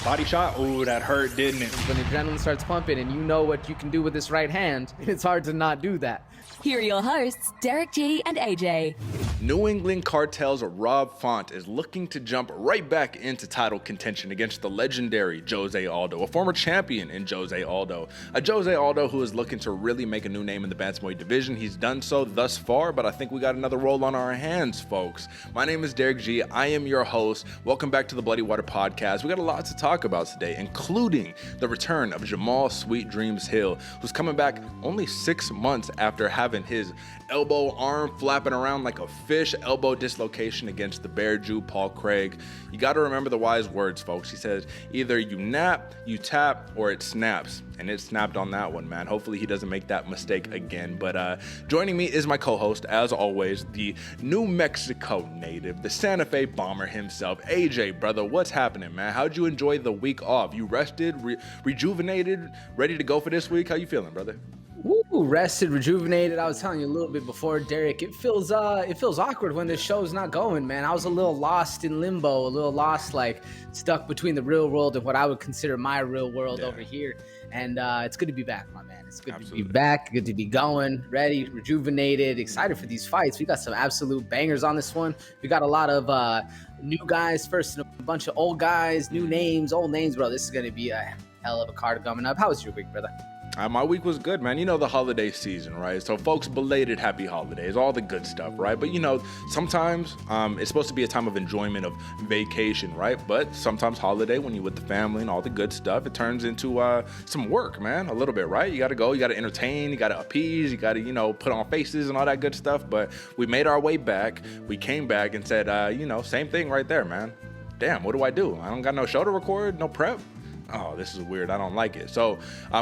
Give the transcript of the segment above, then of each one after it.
Body shot? Ooh, that hurt, didn't it? When the adrenaline starts pumping and you know what you can do with this right hand, it's hard to not do that. Here are your hosts, Derick G and AJ. New England Cartel's Rob Font is looking to jump right back into title contention against the legendary Jose Aldo, a former champion in Jose Aldo. A Jose Aldo who is looking to really make a new name in the bantamweight division. He's done so thus far, but I think we got another roll on our hands, folks. My name is Derick G. I am your host. Welcome back to the Bloody Water Podcast. We got a lot to talk about today, including the return of Jamahal Sweet Dreams Hill, who's coming back only 6 months after having his elbow arm flapping around like a fish elbow dislocation against the Bear Jew Paul Craig. You got to remember the wise words, folks. He says either you nap, you tap, or it snaps. And it snapped on that one, man. Hopefully he doesn't make that mistake again. But joining me is my co-host, as always, the New Mexico native, the Santa Fe bomber himself, AJ, brother. What's happening, man? How'd you enjoy the week off? You rested, rejuvenated, ready to go for this week? How you feeling, brother? Woo, rested, rejuvenated. I was telling you a little bit before, Derick. It feels awkward when the show's not going, man. I was a little lost in limbo, a little lost, like stuck between the real world and what I would consider my real world over here. And it's good to be back, my man. It's good to be back. Good to be going, ready, rejuvenated, excited for these fights. We got some absolute bangers on this one. We got a lot of new guys first and a bunch of old guys, new names, old names, bro. This is going to be a hell of a card coming up. How was your week, brother? My week was good, man. You know, the holiday season, right? So folks, belated happy holidays, all the good stuff, right? But you know, sometimes it's supposed to be a time of enjoyment, of vacation, right? But sometimes holiday, when you're with the family and all the good stuff, it turns into some work, man, a little bit, right? You got to go, you got to entertain, you got to appease, you got to, you know, put on faces and all that good stuff. But we made our way back. We came back and said, you know, same thing right there, man. Damn, what do I do? I don't got no show to record, no prep. Oh, this is weird. I don't like it. So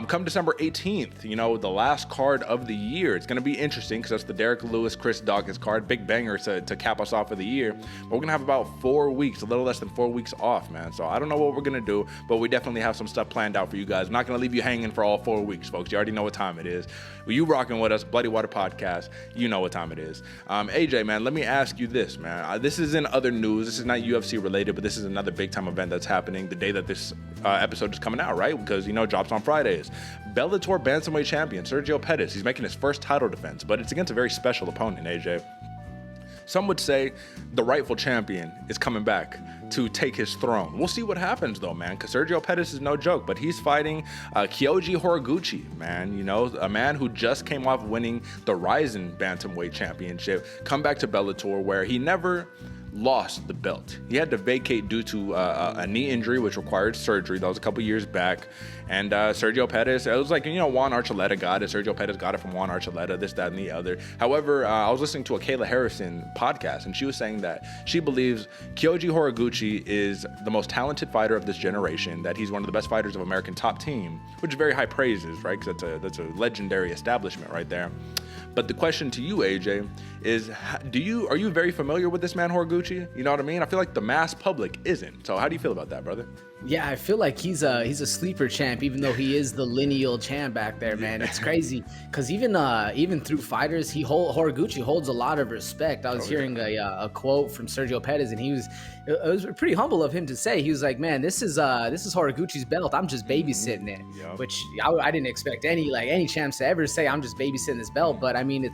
come December 18th, you know, the last card of the year. It's going to be interesting because that's the Derek Lewis, Chris Dawkins card. Big banger to cap us off for the year. But we're going to have about 4 weeks, a little less than 4 weeks off, man. So I don't know what we're going to do, but we definitely have some stuff planned out for you guys. I'm not going to leave you hanging for all 4 weeks, folks. You already know what time it is. Well, you rocking with us, Bloody Water Podcast. You know what time it is. AJ, man, let me ask you this, man. This is in other news. This is not UFC related, but this is another big time event that's happening the day that this episode is coming out, right? Because, you know, it drops on Fridays. Bellator bantamweight champion Sergio Pettis, he's making his first title defense, but it's against a very special opponent, AJ. Some would say the rightful champion is coming back to take his throne. We'll see what happens, though, man, because Sergio Pettis is no joke, but he's fighting Kyoji Horiguchi, man, you know, a man who just came off winning the Rizin Bantamweight Championship, come back to Bellator where he never lost the belt. He had to vacate due to a knee injury, which required surgery. That was a couple years back. And Sergio Pettis, it was like, you know, Juan Archuleta got it. Sergio Pettis got it from Juan Archuleta, this, that, and the other. However, I was listening to a Kayla Harrison podcast, and she was saying that she believes Kyoji Horiguchi is the most talented fighter of this generation, that he's one of the best fighters of American Top Team, which is very high praises, right? Because that's a legendary establishment right there. But the question to you, AJ, is are you very familiar with this man Horiguchi? You know what I mean? I feel like the mass public isn't. So how do you feel about that, brother? Yeah, I feel like he's a sleeper champ, even though he is the lineal champ back there, man. It's crazy because even through fighters, Horiguchi holds a lot of respect. I was hearing a quote from Sergio Pettis, and it was pretty humble of him to say. He was like, "Man, this is Horiguchi's belt. I'm just babysitting it," which I didn't expect any champs to ever say, "I'm just babysitting this belt." But I mean,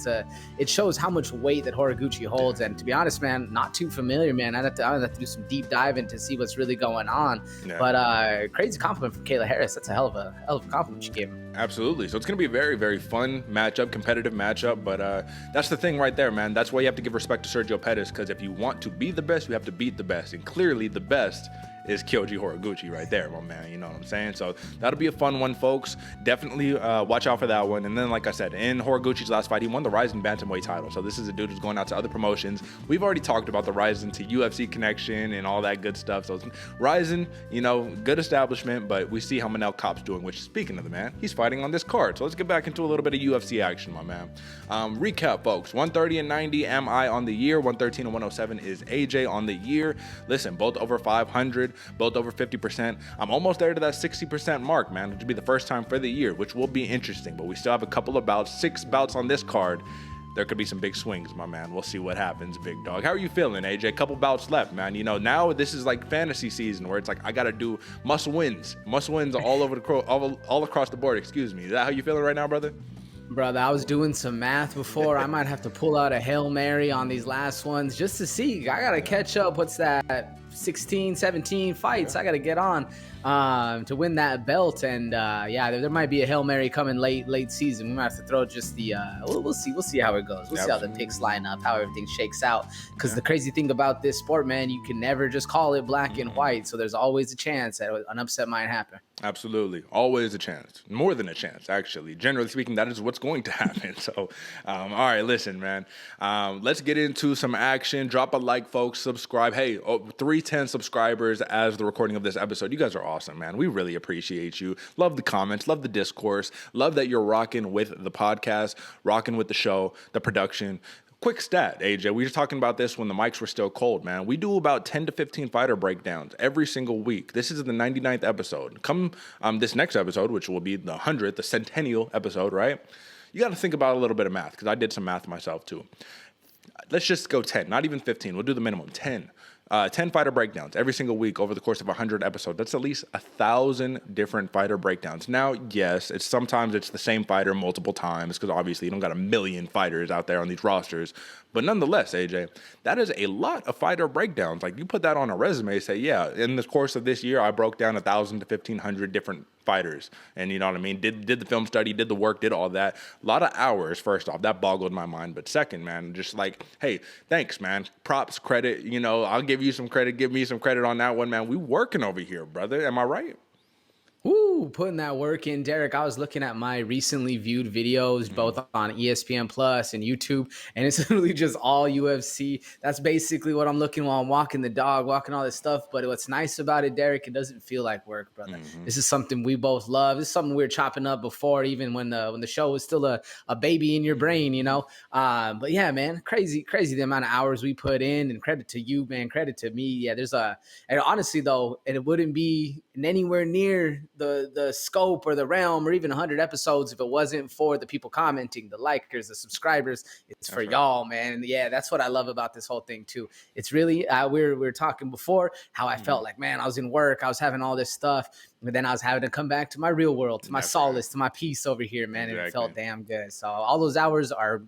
it shows how much weight that Horiguchi holds. And to be honest, man, not too familiar, man. I'd have to do some deep diving to see what's really going on. Yeah. But crazy compliment from Kayla Harris. That's a hell of a compliment she gave him. Absolutely. So it's going to be a very, very fun matchup, competitive matchup. But that's the thing right there, man. That's why you have to give respect to Sergio Pettis, because if you want to be the best, you have to beat the best. And clearly the best is Kyoji Horiguchi right there, my man. You know what I'm saying? So that'll be a fun one, folks. Definitely watch out for that one. And then, like I said, in Horiguchi's last fight, he won the Rizin Bantamweight title. So this is a dude who's going out to other promotions. We've already talked about the Rizin to UFC connection and all that good stuff. So Rizin, you know, good establishment, but we see how Manel Kape's doing, which, speaking of the man, he's fighting on this card. So let's get back into a little bit of UFC action, my man. Recap, folks. 130 and 90 am I on the year. 113 and 107 is AJ on the year. Listen, both over 500. Both over 50%. I'm almost there to that 60% mark, man, which would be the first time for the year, which will be interesting. But we still have a couple of bouts, 6 bouts on this card. there could be some big swings, my man. We'll see what happens, big dog. How are you feeling, AJ? Couple bouts left, man. You know, now this is like fantasy season where it's like I gotta do must wins all over all across the board. Excuse me. Is that how you feeling right now, brother? Brother, I was doing some math before. I might have to pull out a Hail Mary on these last ones just to see. I got to catch up. What's that? 16, 17 fights I got to get on to win that belt. And yeah, there might be a Hail Mary coming late season. We might have to throw just the we'll see how it goes. We'll see how the picks line up, how everything shakes out. Because the crazy thing about this sport, man, you can never just call it black and white. So there's always a chance that an upset might happen. Absolutely. Always a chance. More than a chance, actually. Generally speaking, that is what's going to happen. So, all right, listen, man. Let's get into some action. Drop a like, folks. Subscribe. Hey, 310 subscribers as the recording of this episode. You guys are awesome, man. We really appreciate you. Love the comments. Love the discourse. Love that you're rocking with the podcast, rocking with the show, the production. Quick stat, AJ. We were talking about this when the mics were still cold, man. We do about 10 to 15 fighter breakdowns every single week. This is the 99th episode. Come this next episode, which will be the 100th, the centennial episode, right? You got to think about a little bit of math because I did some math myself too. Let's just go 10, not even 15. We'll do the minimum, 10. 10 fighter breakdowns every single week over the course of 100 episodes. That's at least 1,000 different fighter breakdowns. Now, yes, sometimes it's the same fighter multiple times because obviously you don't got a million fighters out there on these rosters. But nonetheless, AJ, that is a lot of fighter breakdowns. Like you put that on a resume, say, yeah, in the course of this year, I broke down 1,000 to 1,500 different fighters. And you know what I mean? Did the film study, did the work, did all that. A lot of hours, first off. That boggled my mind. But second, man, just like, hey, thanks, man. Props, credit. You know, I'll give you some credit. Give me some credit on that one, man. We working over here, brother. Am I right? Woo, putting that work in, Derick. I was looking at my recently viewed videos, both on ESPN Plus and YouTube, and it's literally just all UFC. That's basically what I'm looking while I'm walking the dog, walking all this stuff. But what's nice about it, Derick, it doesn't feel like work, brother. This is something we both love. This is something we were chopping up before, even when the show was still a baby in your brain, you know. But yeah, man, crazy the amount of hours we put in, and credit to you, man. Credit to me. Yeah, and honestly though, it wouldn't be anywhere near the scope or the realm or even 100 episodes if it wasn't for the people commenting, the likers, the subscribers. It's for y'all, man. And yeah, that's what I love about this whole thing too. It's really we were talking before how I felt like, man, I was in work, I was having all this stuff, but then I was having to come back to my real world, to my solace, to my peace over here, man. And it felt damn good. So all those hours are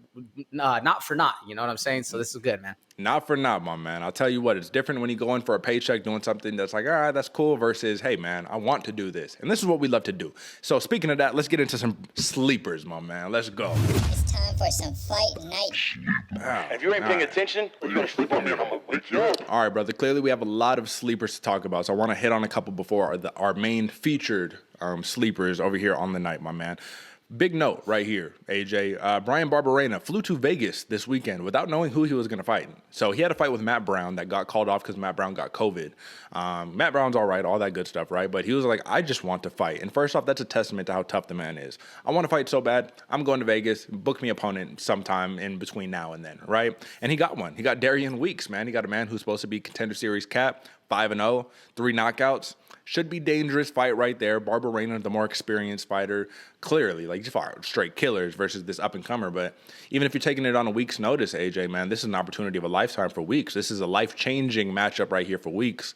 not for naught, you know what I'm saying? So this is good, man. Not for naught, my man. I'll tell you what, it's different when you go in for a paycheck doing something that's like, all right, that's cool, versus, hey, man, I want to do this. And this is what we love to do. So speaking of that, let's get into some sleepers, my man. Let's go. It's time for some fight night. If you ain't paying attention, you're going to sleep on me and I'm going to wake you up. All right, brother. Clearly, we have a lot of sleepers to talk about. So I want to hit on a couple before our main featured sleepers over here on the night, my man. Big note right here, AJ. Bryan Barberena flew to Vegas this weekend without knowing who he was going to fight. So he had a fight with Matt Brown that got called off because Matt Brown got COVID. Matt Brown's all right, all that good stuff, right? But he was like, I just want to fight. And first off, that's a testament to how tough the man is. I want to fight so bad. I'm going to Vegas. Book me opponent sometime in between now and then, right? And he got one. He got Darian Weeks, man. He got a man who's supposed to be Contender Series cap, 5-0, 3 knockouts. Should be dangerous fight right there. Barberena, the more experienced fighter, clearly, like straight killers versus this up-and-comer. But even if you're taking it on a week's notice, AJ, man, this is an opportunity of a lifetime for Weeks. This is a life-changing matchup right here for Weeks.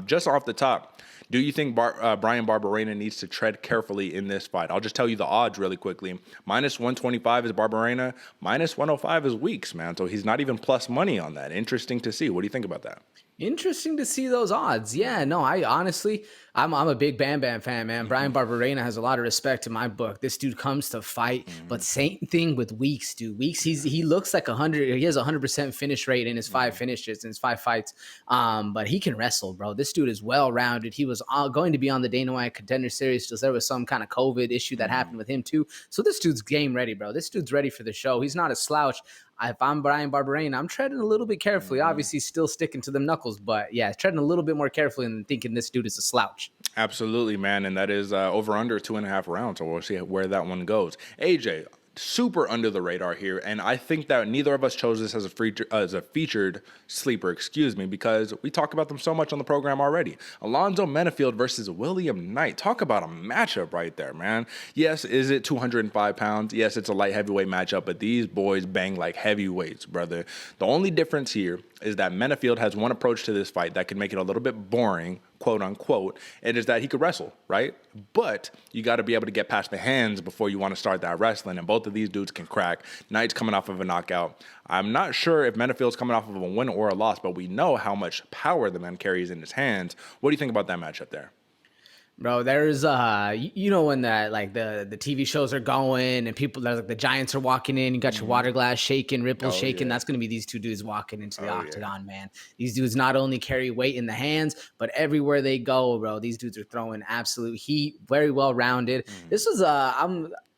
Just off the top, do you think Bryan Barberena needs to tread carefully in this fight? I'll just tell you the odds really quickly. -125 is Barberena. -105 is Weeks, man. So he's not even plus money on that. Interesting to see. What do you think about that? Interesting to see those odds. Yeah, no, I honestly, I'm a big Bam Bam fan, man. Bryan Barberena has a lot of respect in my book. This dude comes to fight, but same thing with Weeks, dude. Weeks, he looks like 100. He has 100% finish rate in his 5 finishes, in his 5 fights. But he can wrestle, bro. This dude is well-rounded. He was going to be on the Dana White Contender Series because there was some kind of COVID issue that happened with him too. So this dude's game ready, bro. This dude's ready for the show. He's not a slouch. If I'm Bryan Barberena, I'm treading a little bit carefully. Obviously, still sticking to them knuckles, but yeah, treading a little bit more carefully and thinking this dude is a slouch. Absolutely, man, and that is over under 2.5 rounds. So we'll see where that one goes. AJ, super under the radar here, and I think that neither of us chose this as a featured sleeper, because we talk about them so much on the program already. Alonzo Menefield versus William Knight. Talk about a matchup right there, man. Yes, is it 205 pounds? Yes, it's a light heavyweight matchup, but these boys bang like heavyweights, brother. The only difference here is that Menefield has one approach to this fight that can make it a little bit boring, quote unquote, and is that he could wrestle, right? But you got to be able to get past the hands before you want to start that wrestling, and both of these dudes can crack. Knight's coming off of a knockout. I'm not sure if Menefield's coming off of a win or a loss, but we know how much power the man carries in his hands. What do you think about that matchup there? Bro, there's you know when that like the TV shows are going and people like the giants are walking in, you got your water glass shaking, ripples shaking. That's gonna be these two dudes walking into the octagon, man. These dudes not only carry weight in the hands, but everywhere they go, bro, these dudes are throwing absolute heat, very well rounded. This was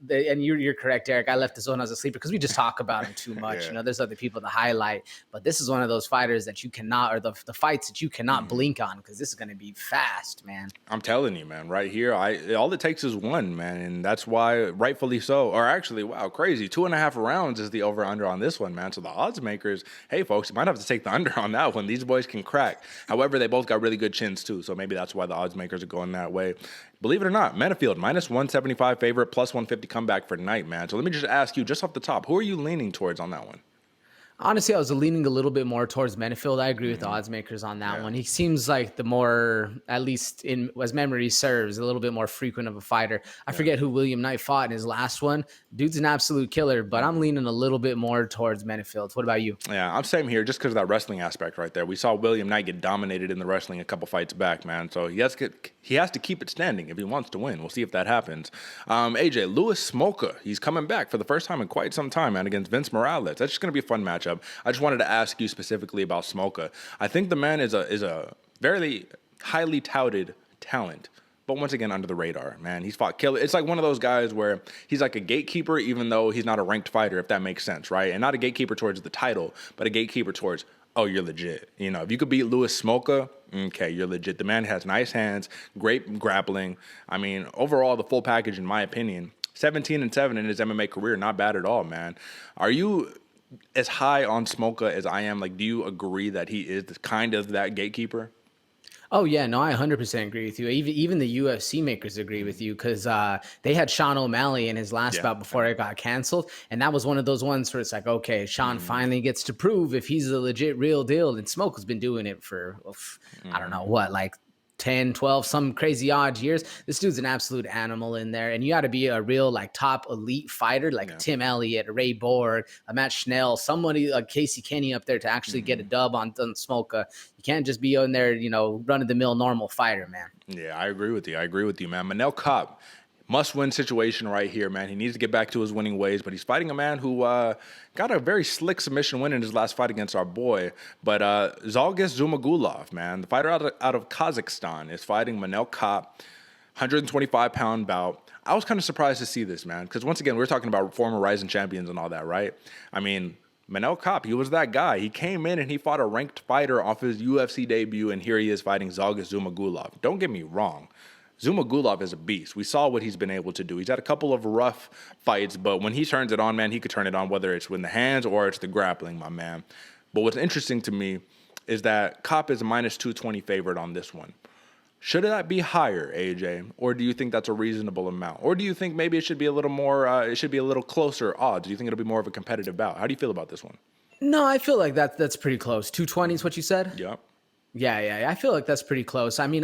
and you're correct, Eric. I left this one as a sleeper because we just talk about him too much. You know, there's other people to highlight, but this is one of those fighters that you cannot, or the fights that you cannot blink on, because this is going to be fast, man. I'm telling you, man, right here, all it takes is one, man, and that's why, rightfully so, or actually, wow, crazy, 2.5 rounds is the over-under on this one, man. So the odds makers, hey, folks, you might have to take the under on that one. These boys can crack. However, they both got really good chins, too, so maybe that's why the odds makers are going that way. Believe it or not, Menefield, minus 175 favorite, plus 150 comeback for Knight, man. So let me just ask you, just off the top, who are you leaning towards on that one? Honestly, I was leaning a little bit more towards Menefield. I agree with the odds makers on that one. He seems like the more, at least in as memory serves, a little bit more frequent of a fighter. I forget who William Knight fought in his last one. Dude's an absolute killer, but I'm leaning a little bit more towards Menefield. What about you? Yeah, I'm same here just because of that wrestling aspect right there. We saw William Knight get dominated in the wrestling a couple fights back, man. So he has to keep it standing if he wants to win. We'll see if that happens. AJ, Louis Smolka, he's coming back for the first time in quite some time, man, against Vince Morales. That's just going to be a fun matchup. I just wanted to ask you specifically about Smolka. I think the man is a very highly touted talent, but once again, under the radar, man. He's fought killer. It's like one of those guys where he's like a gatekeeper, even though he's not a ranked fighter, if that makes sense, right? And not a gatekeeper towards the title, but a gatekeeper towards, oh, you're legit. You know, if you could beat Louis Smolka, okay, you're legit. The man has nice hands, great grappling. I mean, overall, the full package, in my opinion, 17-7 in his MMA career, not bad at all, man. Are you as high on Smolka as I am? Like, do you agree that he is kind of that gatekeeper? Oh, yeah, no, I 100% agree with you. Even the UFC makers agree with you, because they had Sean O'Malley in his last bout before it got canceled. And that was one of those ones where it's like, okay, Sean finally gets to prove if he's a legit real deal. And Smolka's been doing it for, I don't know what, like 10, 12, some crazy odd years. This dude's an absolute animal in there. And you got to be a real like top elite fighter, like Tim Elliott, Ray Borg, Matt Schnell, somebody like Casey Kenny up there to actually get a dub on Smolka. You can't just be in there, you know, run-of-the-mill normal fighter, man. Yeah, I agree with you, man. Manel Kape, must-win situation right here, man. He needs to get back to his winning ways, but he's fighting a man who got a very slick submission win in his last fight against our boy. But Zhalgas Zhumagulov, man, the fighter out of Kazakhstan, is fighting Manel Kape, 125-pound bout. I was kind of surprised to see this, man, because once again, we're talking about former Rising champions and all that, right? I mean, Manel Kape, he was that guy. He came in and he fought a ranked fighter off his UFC debut, and here he is fighting Zhalgas Zhumagulov. Don't get me wrong. Zhumagulov is a beast. We saw what he's been able to do. He's had a couple of rough fights, but when he turns it on, man, he could turn it on, whether it's with the hands or it's the grappling, my man. But what's interesting to me is that Kape is a minus 220 favorite on this one. Should that be higher, AJ, or do you think that's a reasonable amount? Or do you think maybe it should be a little more, it should be a little closer odds? Do you think it'll be more of a competitive bout? How do you feel about this one? No, I feel like that's pretty close. 220 is what you said? Yep. Yeah. I feel like that's pretty close. I mean,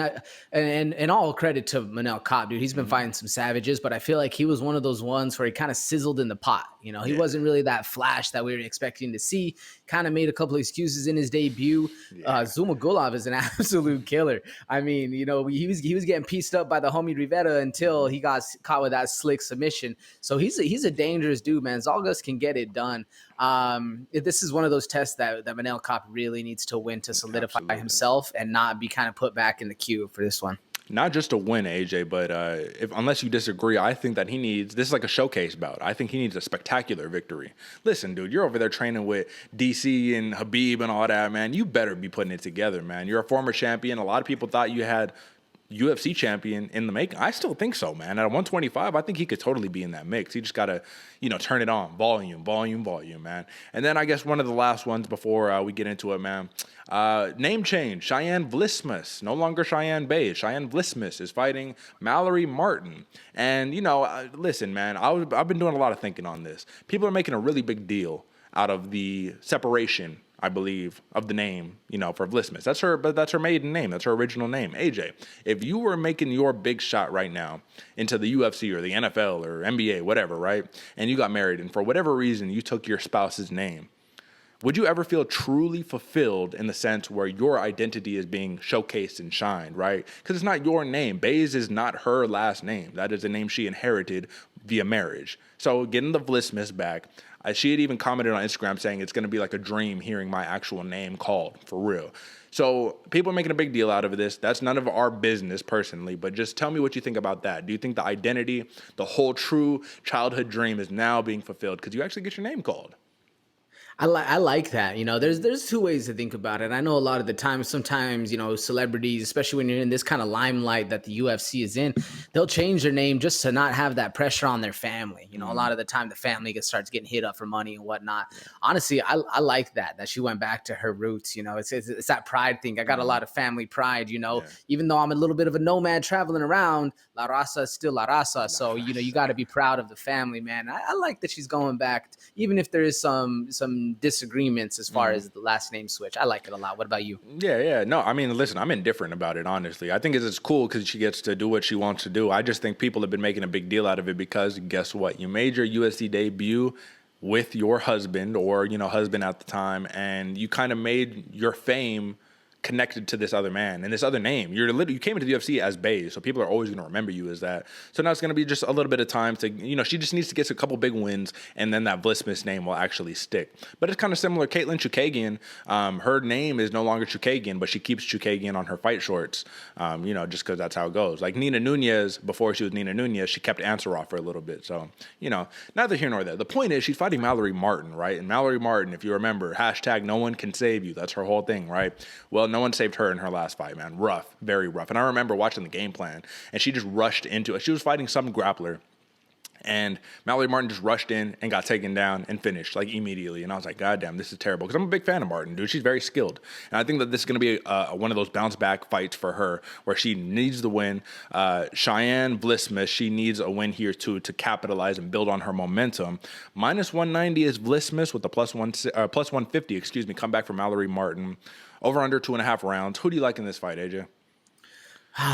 and all credit to Manel Kape, dude. He's been fighting some savages, but I feel like he was one of those ones where he kind of sizzled in the pot. You know, he wasn't really that flash that we were expecting to see. Kind of made a couple of excuses in his debut. Zhumagulov is an absolute killer. I mean, you know, he was getting pieced up by the homie Rivera until he got caught with that slick submission. So he's a dangerous dude, man. Zhalgas can get it done. This is one of those tests that Manel Kape really needs to win to solidify himself and not be kind of put back in the queue for this one. Not just to win, AJ, but unless you disagree, I think that this is like a showcase bout. I think he needs a spectacular victory. Listen, dude, you're over there training with DC and Habib and all that, man. You better be putting it together, man. You're a former champion. A lot of people thought you had UFC champion in the making? I still think so, man. At 125, I think he could totally be in that mix. He just got to, turn it on. Volume, man. And then I guess one of the last ones before we get into it, man. Name change. Cheyenne Vlismas. No longer Cheyenne Bay. Cheyenne Vlismas is fighting Mallory Martin. And, listen, man, I've been doing a lot of thinking on this. People are making a really big deal out of the separation, I believe, of the name, for Vlismas. That's her maiden name. That's her original name. AJ, if you were making your big shot right now into the UFC or the NFL or NBA, whatever, right? And you got married, and for whatever reason, you took your spouse's name, would you ever feel truly fulfilled in the sense where your identity is being showcased and shined, right? Because it's not your name. Bays is not her last name. That is a name she inherited via marriage. So getting the Vlismas back, she had even commented on Instagram saying it's going to be like a dream hearing my actual name called, for real. So people are making a big deal out of this. That's none of our business personally, but just tell me what you think about that. Do you think the identity, the whole true childhood dream is now being fulfilled because you actually get your name called? I like that. There's two ways to think about it. I know a lot of the time, sometimes, celebrities, especially when you're in this kind of limelight that the UFC is in, they'll change their name just to not have that pressure on their family. A lot of the time the family starts getting hit up for money and whatnot. Yeah. Honestly, I like that she went back to her roots. It's that pride thing. I got a lot of family pride, even though I'm a little bit of a nomad traveling around, La Raza is still La Raza. So, you got to be proud of the family, man. I like that she's going back, even if there is some disagreements as far as the last name switch. I like it a lot. What about you? Yeah. No, I mean, listen, I'm indifferent about it, honestly. I think it's cool because she gets to do what she wants to do. I just think people have been making a big deal out of it because guess what? You made your UFC debut with your husband or, husband at the time, and you kind of made your fame connected to this other man and this other name. You came into the UFC as Bae, so people are always going to remember you as that. So now it's going to be just a little bit of time to, she just needs to get a couple big wins, and then that Vlismas name will actually stick. But it's kind of similar. Caitlin Chukagian, her name is no longer Chukagian, but she keeps Chukagian on her fight shorts, just because that's how it goes. Like Nina Nunez, before she was Nina Nunez, she kept Ansarov for a little bit. So, neither here nor there. The point is she's fighting Mallory Martin, right? And Mallory Martin, if you remember, # no one can save you. That's her whole thing, right? Well, no one saved her in her last fight, man. Rough, very rough. And I remember watching the game plan, and she just rushed into it. She was fighting some grappler, and Mallory Martin just rushed in and got taken down and finished like immediately. And I was like, God damn, this is terrible. Because I'm a big fan of Martin, dude. She's very skilled. And I think that this is going to be one of those bounce back fights for her where she needs the win. Cheyenne Vlismas, she needs a win here too to capitalize and build on her momentum. -190 is Vlismas with the plus 150, come back from Mallory Martin. Over under 2.5 rounds. Who do you like in this fight, AJ?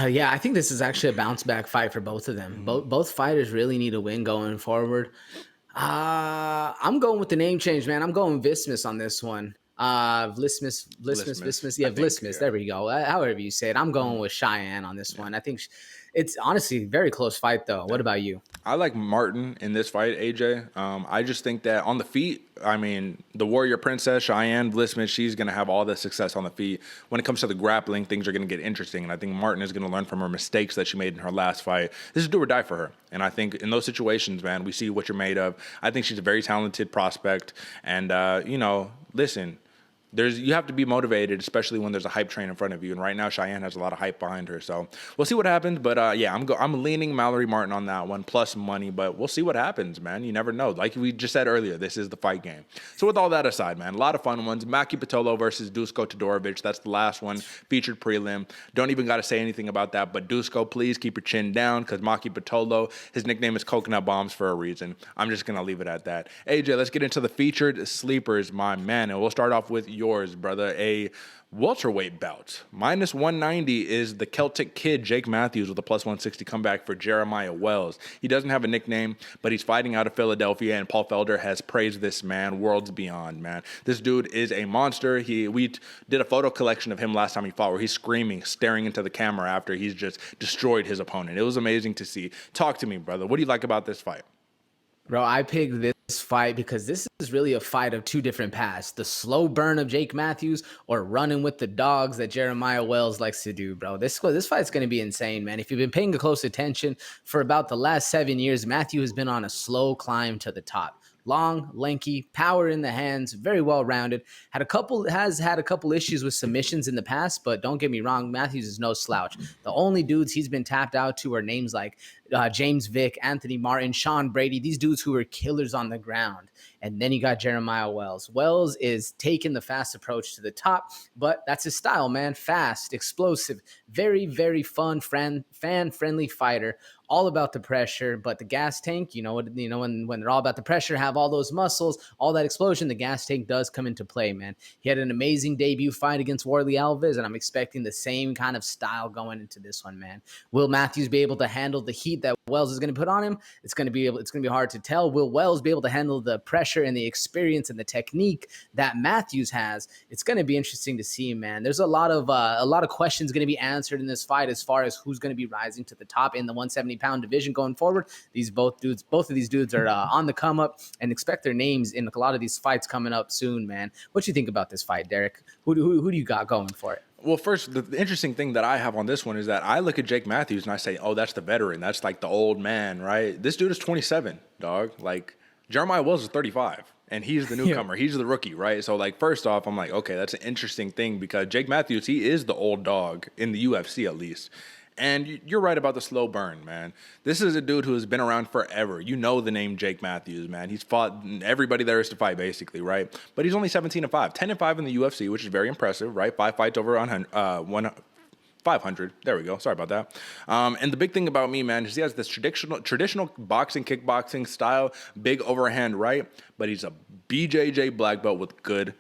Yeah, I think this is actually a bounce back fight for both of them. Both fighters really need a win going forward. I'm going with the name change, man. I'm going Vlismas on this one. Vlismas. Yeah, Vlismas. There we go. However you say it. I'm going with Cheyenne on this one. I think it's honestly a very close fight, though. What about you? I like Martin in this fight, AJ. I just think that on the feet, I mean, the Warrior Princess, Cheyenne Vlismas, she's going to have all the success on the feet. When it comes to the grappling, things are going to get interesting, and I think Martin is going to learn from her mistakes that she made in her last fight. This is do or die for her, and I think in those situations, man, we see what you're made of. I think she's a very talented prospect, and, listen, you have to be motivated, especially when there's a hype train in front of you. And right now, Cheyenne has a lot of hype behind her. So we'll see what happens. But I'm leaning Mallory Martin on that one, plus money. But we'll see what happens, man. You never know. Like we just said earlier, this is the fight game. So with all that aside, man, a lot of fun ones. Maki Pitolo versus Dusko Todorovic. That's the last one, featured prelim. Don't even got to say anything about that. But Dusko, please keep your chin down because Maki Pitolo, his nickname is Coconut Bombs for a reason. I'm just going to leave it at that. AJ, let's get into the featured sleepers, my man. And we'll start off with yours, brother. A welterweight bout. -190 is the Celtic Kid, Jake Matthews, with a plus 160 comeback for Jeremiah Wells. He doesn't have a nickname, but he's fighting out of Philadelphia, and Paul Felder has praised this man worlds beyond, man. This dude is a monster. We did a photo collection of him last time he fought where he's screaming, staring into the camera after he's just destroyed his opponent. It was amazing to see. Talk to me, brother. What do you like about this fight? Bro, I picked this fight because this is really a fight of two different paths. The slow burn of Jake Matthews or running with the dogs that Jeremiah Wells likes to do, bro. This fight's going to be insane, man. If you've been paying close attention for about the last 7 years, Matthew has been on a slow climb to the top. Long, lanky, power in the hands, very well rounded. Has had a couple issues with submissions in the past, but don't get me wrong, Matthews is no slouch. The only dudes he's been tapped out to are names like James Vick, Anthony Martin, Sean Brady, these dudes who are killers on the ground. And then you got Jeremiah Wells. Wells is taking the fast approach to the top, but that's his style, man. Fast, explosive, very, very fun, fan-friendly fighter. All about the pressure, but the gas tank, when they're all about the pressure, have all those muscles, all that explosion, the gas tank does come into play, man. He had an amazing debut fight against Warley Alves, and I'm expecting the same kind of style going into this one, man. Will Matthews be able to handle the heat that Wells is going to put on him? It's going to be hard to tell. Will Wells be able to handle the pressure and the experience and the technique that Matthews has? It's going to be interesting to see, man. There's a lot of questions going to be answered in this fight as far as who's going to be rising to the top in the 170-pound division going forward. Both of these dudes are on the come up, and expect their names in a lot of these fights coming up soon, man. What do you think about this fight, Derick? Who do you got going for it? Well, first, the interesting thing that I have on this one is that I look at Jake Matthews and I say, oh, that's the veteran. That's like the old man, right? This dude is 27, dog. Like, Jeremiah Wells is 35, and he's the newcomer. He's the rookie, right? So, like, first off, I'm like, okay, that's an interesting thing because Jake Matthews, he is the old dog in the UFC at least. And you're right about the slow burn, man. This is a dude who has been around forever. You know the name Jake Matthews, man. He's fought everybody there is to fight, basically, right? But he's only 17-5, 10-5 in the UFC, which is very impressive, right? 5 fights over 500. There we go. Sorry about that. And the big thing about me, man, is he has this traditional boxing, kickboxing style, big overhand right, but he's a BJJ black belt with good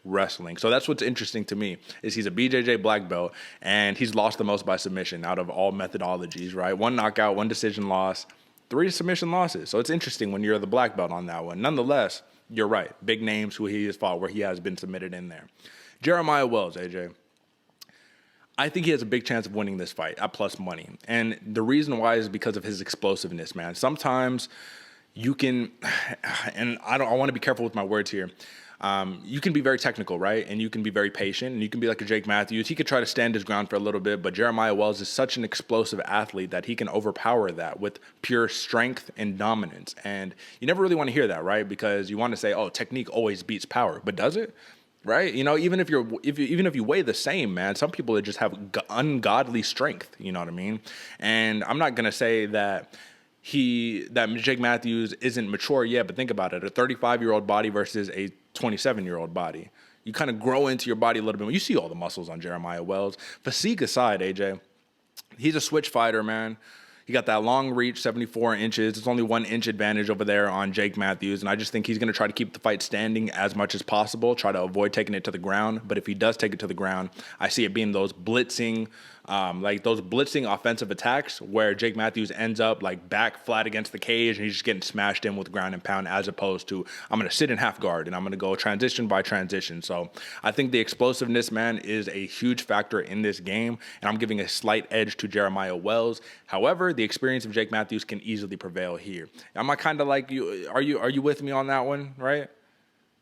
wrestling. So that's what's interesting to me is he's a BJJ black belt and he's lost the most by submission out of all methodologies, right? 1 knockout, 1 decision loss, 3 submission losses. So it's interesting when you're the black belt on that one. Nonetheless, you're right. Big names who he has fought where he has been submitted in there. Jeremiah Wells, AJ. I think he has a big chance of winning this fight at plus money. And the reason why is because of his explosiveness, man. Sometimes you can, and I want to be careful with my words here. You can be very technical, right? And you can be very patient, and you can be like a Jake Matthews. He could try to stand his ground for a little bit, but Jeremiah Wells is such an explosive athlete that he can overpower that with pure strength and dominance. And you never really want to hear that, right? Because you want to say, oh, technique always beats power, but does it? Right? Even if you weigh the same, man, some people just have ungodly strength, you know what I mean? And I'm not going to say that Jake Matthews isn't mature yet, but think about it. A 35-year-old body versus a 27-year-old body. You kind of grow into your body a little bit. You see all the muscles on Jeremiah Wells. Physique aside, AJ, he's a switch fighter, man. He got that long reach, 74 inches. It's only 1 inch advantage over there on Jake Matthews. And I just think he's going to try to keep the fight standing as much as possible, try to avoid taking it to the ground. But if he does take it to the ground, I see it being those blitzing offensive attacks where Jake Matthews ends up like back flat against the cage and he's just getting smashed in with ground and pound, as opposed to I'm going to sit in half guard and I'm going to go transition by transition. So I think the explosiveness, man, is a huge factor in this game, and I'm giving a slight edge to Jeremiah Wells. However, the experience of Jake Matthews can easily prevail here. Am I kind of like you? Are you with me on that one, right?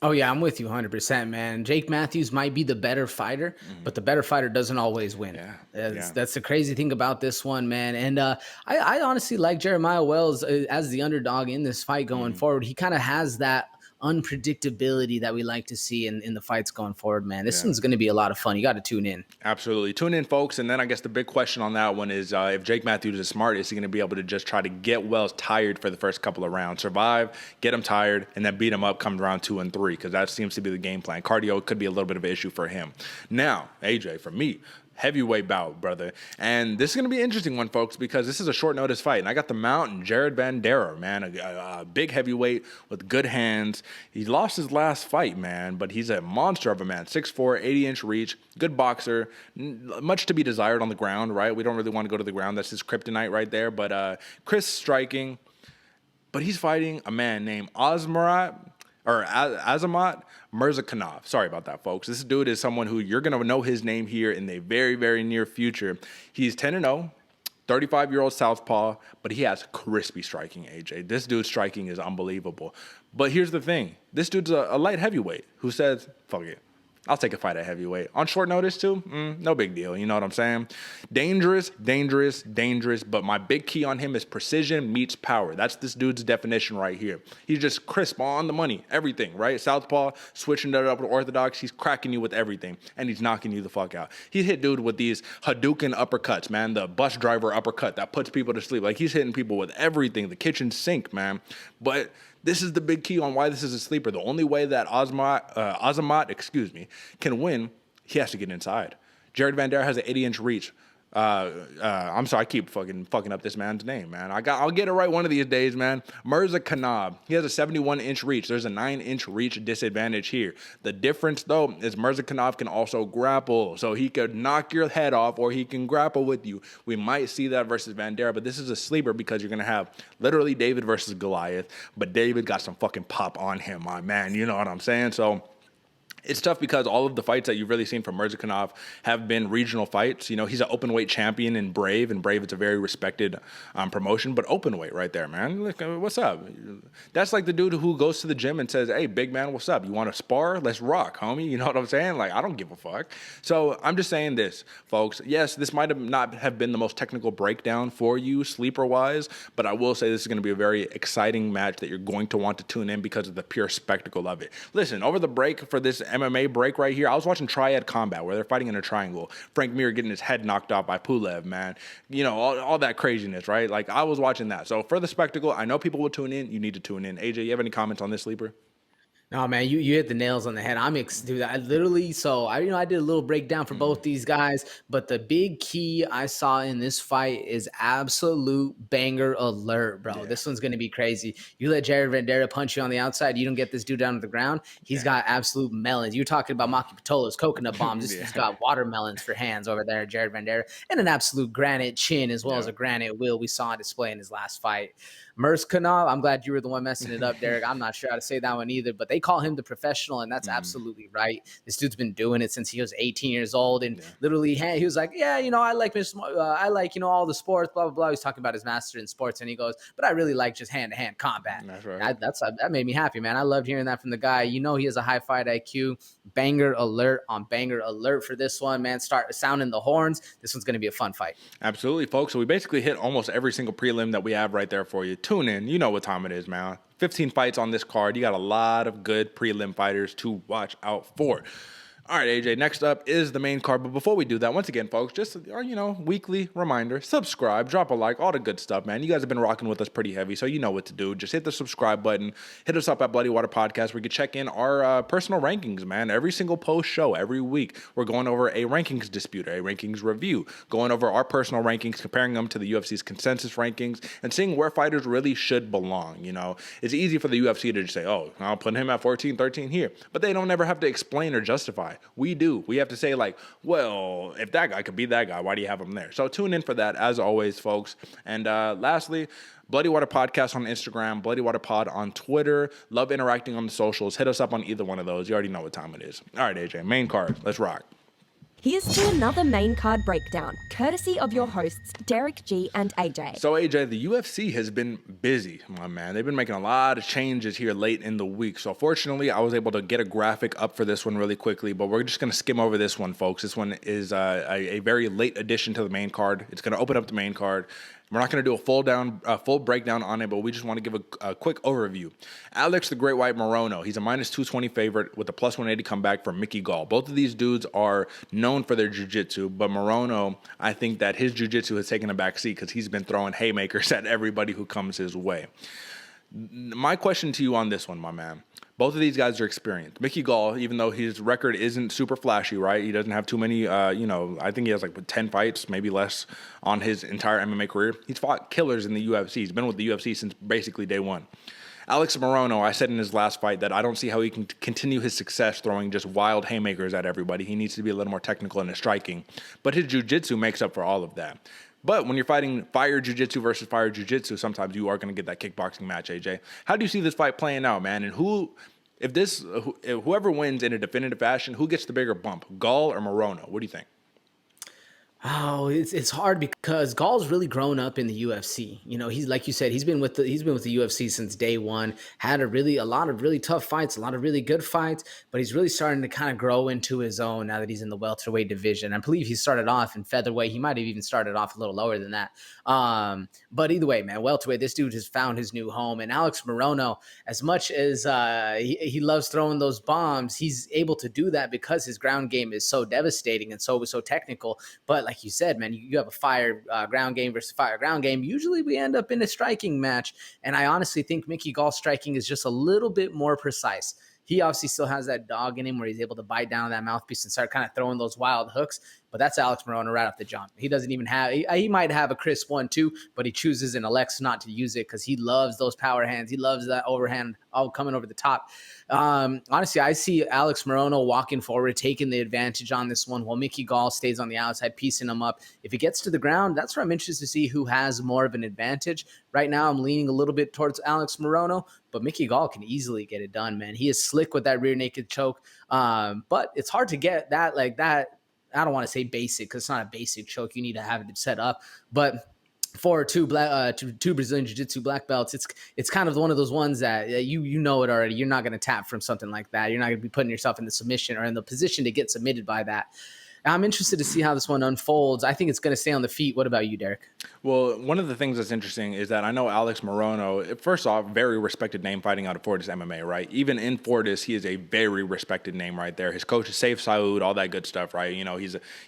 Oh, yeah, I'm with you 100%, man. Jake Matthews might be the better fighter, but the better fighter doesn't always win. That's the crazy thing about this one, man. And I honestly like Jeremiah Wells as the underdog in this fight going forward. He kind of has that unpredictability that we like to see in the fights going forward, man. This one's going to be a lot of fun. You got to tune in. Absolutely. Tune in, folks. And then I guess the big question on that one is if Jake Matthews is smart, is he going to be able to just try to get Wells tired for the first couple of rounds, survive, get him tired, and then beat him up come round 2 and 3, because that seems to be the game plan. Cardio could be a little bit of an issue for him. Now, AJ, for me, heavyweight bout, brother. And this is going to be an interesting one, folks, because this is a short notice fight. And I got the mountain, Jared Vanderaa, man, a big heavyweight with good hands. He lost his last fight, man, but he's a monster of a man. 6'4", 80-inch reach, good boxer, much to be desired on the ground, right? We don't really want to go to the ground. That's his kryptonite right there. But Chris striking. But he's fighting a man named Azamat Murzakanov. Sorry about that, folks. This dude is someone who you're going to know his name here in the very, very near future. He's 10-0, 35-year-old southpaw, but he has crispy striking, AJ. This dude's striking is unbelievable. But here's the thing. This dude's a light heavyweight who says, fuck it. I'll take a fight at heavyweight. On short notice, too, no big deal. You know what I'm saying? Dangerous, dangerous, dangerous. But my big key on him is precision meets power. That's this dude's definition right here. He's just crisp on the money. Everything, right? Southpaw, switching it up with orthodox. He's cracking you with everything. And he's knocking you the fuck out. He hit dude with these Hadouken uppercuts, man. The bus driver uppercut that puts people to sleep. Like, he's hitting people with everything. The kitchen sink, man. But this is the big key on why this is a sleeper. The only way that Azamat, can win, he has to get inside. Jared Vanderaa has an 80-inch reach. I'm sorry, I keep fucking up this man's name, man. I'll get it right one of these days, man. Murzakanov, he has a 71-inch reach. There's a 9-inch reach disadvantage here. The difference, though, is Murzakanov can also grapple, so he could knock your head off or he can grapple with you. We might see that versus Bandera, but this is a sleeper because you're gonna have literally David versus Goliath, but David got some fucking pop on him, my man. You know what I'm saying? So it's tough because all of the fights that you've really seen from Murzakanov have been regional fights. You know, he's an open weight champion in Brave, and Brave is a very respected promotion, but open weight right there, man. Look, what's up? That's like the dude who goes to the gym and says, hey, big man, what's up? You want to spar? Let's rock, homie. You know what I'm saying? Like, I don't give a fuck. So I'm just saying this, folks. Yes, this might have not have been the most technical breakdown for you sleeper-wise, but I will say this is going to be a very exciting match that you're going to want to tune in because of the pure spectacle of it. Listen, over the break for this MMA break right here, I was watching Triad Combat where they're fighting in a triangle. Frank Mir getting his head knocked off by Pulev, man. You know, all that craziness, right? Like, I was watching that. So for the spectacle, I know people will tune in. You need to tune in. AJ, you have any comments on this sleeper? No, man, you hit the nails on the head. Dude, I literally, I did a little breakdown for both these guys, but the big key I saw in this fight is absolute banger alert, bro. Yeah. This one's going to be crazy. You let Jared Vanderaa punch you on the outside, you don't get this dude down to the ground. He's got absolute melons. You're talking about Maki Pitola's coconut bombs. This dude's got watermelons for hands over there, Jared Vanderaa, and an absolute granite chin as well as a granite will we saw on display in his last fight. Murzakanov, I'm glad you were the one messing it up, Derek. I'm not sure how to say that one either, but they call him the professional, and that's absolutely right. This dude's been doing it since he was 18 years old, and literally, he was like, yeah, you know, I like all the sports, blah, blah, blah. He's talking about his master in sports, and he goes, but I really like just hand-to-hand combat. That's right. That made me happy, man. I loved hearing that from the guy. You know he has a high fight IQ. Banger alert on banger alert for this one, man. Start sounding the horns. This one's going to be a fun fight. Absolutely, folks. So we basically hit almost every single prelim that we have right there for you. Tune in. You know what time it is, man. 15 fights on this card. You got a lot of good prelim fighters to watch out for. All right, AJ, next up is the main card. But before we do that, once again, folks, just, weekly reminder, subscribe, drop a like, all the good stuff, man. You guys have been rocking with us pretty heavy, so you know what to do. Just hit the subscribe button. Hit us up at Bloody Water Podcast where you can check in our personal rankings, man. Every single post show, every week, we're going over a rankings dispute, a rankings review, going over our personal rankings, comparing them to the UFC's consensus rankings, and seeing where fighters really should belong, you know. It's easy for the UFC to just say, oh, I'll put him at 14, 13 here. But they don't ever have to explain or justify. We do. We have to say, like, well, if that guy could be that guy, why do you have him there? So tune in for that, as always, folks. And lastly, Bloody Water Podcast on Instagram, Bloody Water Pod on Twitter. Love interacting on the socials. Hit us up on either one of those. You already know what time it is. All right, AJ, main card. Let's rock. Here's to another main card breakdown, courtesy of your hosts, Derek G and AJ. So, AJ, the UFC has been busy, my man. They've been making a lot of changes here late in the week. So, fortunately, I was able to get a graphic up for this one really quickly, but we're just going to skim over this one, folks. This one is a very late addition to the main card. It's going to open up the main card. We're not going to do a full breakdown on it, but we just want to give a quick overview. Alex the Great White Morono, he's a minus 220 favorite with a plus 180 comeback from Mickey Gall. Both of these dudes are known for their jiu-jitsu, but Morono, I think that his jiu-jitsu has taken a back seat because he's been throwing haymakers at everybody who comes his way. My question to you on this one, my man. Both of these guys are experienced. Mickey Gall, even though his record isn't super flashy, right? He doesn't have too many, I think he has like 10 fights, maybe less, on his entire MMA career. He's fought killers in the UFC. He's been with the UFC since basically day one. Alex Morono, I said in his last fight that I don't see how he can continue his success throwing just wild haymakers at everybody. He needs to be a little more technical in his striking. But his jiu-jitsu makes up for all of that. But when you're fighting fire jiu-jitsu versus fire jiu-jitsu, sometimes you are going to get that kickboxing match, AJ. How do you see this fight playing out, man? And whoever wins in a definitive fashion, who gets the bigger bump, Gall or Morono? What do you think? Oh, it's hard because Gall's really grown up in the UFC. He's like you said, he's been with the UFC since day one. Had a lot of really tough fights, a lot of really good fights, but he's really starting to kind of grow into his own now that he's in the welterweight division. I believe he started off in featherweight. He might have even started off a little lower than that. But either way, man, welterweight, this dude has found his new home. And Alex Morono, as much as he loves throwing those bombs, he's able to do that because his ground game is so devastating and so technical. But like you said, man, you have a fire ground game versus fire ground game. Usually we end up in a striking match. And I honestly think Mickey Gall's striking is just a little bit more precise. He obviously still has that dog in him where he's able to bite down that mouthpiece and start kind of throwing those wild hooks. But that's Alex Morono right off the jump. He doesn't even have, he might have a crisp 1-2, but he chooses and elects not to use it because he loves those power hands. He loves that overhand coming over the top. Honestly, I see Alex Morono walking forward, taking the advantage on this one while Mickey Gall stays on the outside, piecing him up. If he gets to the ground, that's where I'm interested to see who has more of an advantage. Right now, I'm leaning a little bit towards Alex Morono, but Mickey Gall can easily get it done, man. He is slick with that rear naked choke, but it's hard to get that like that. I don't want to say basic because it's not a basic choke. You need to have it set up. But for two Brazilian Jiu-Jitsu black belts, it's kind of one of those ones that you know it already. You're not going to tap from something like that. You're not going to be putting yourself in the submission or in the position to get submitted by that. I'm interested to see how this one unfolds. I think it's going to stay on the feet. What about you, Derick? Well, one of the things that's interesting is that I know Alex Morono, first off, very respected name fighting out of Fortis MMA, right? Even in Fortis, he is a very respected name right there. His coach is Saif Saud, all that good stuff, right?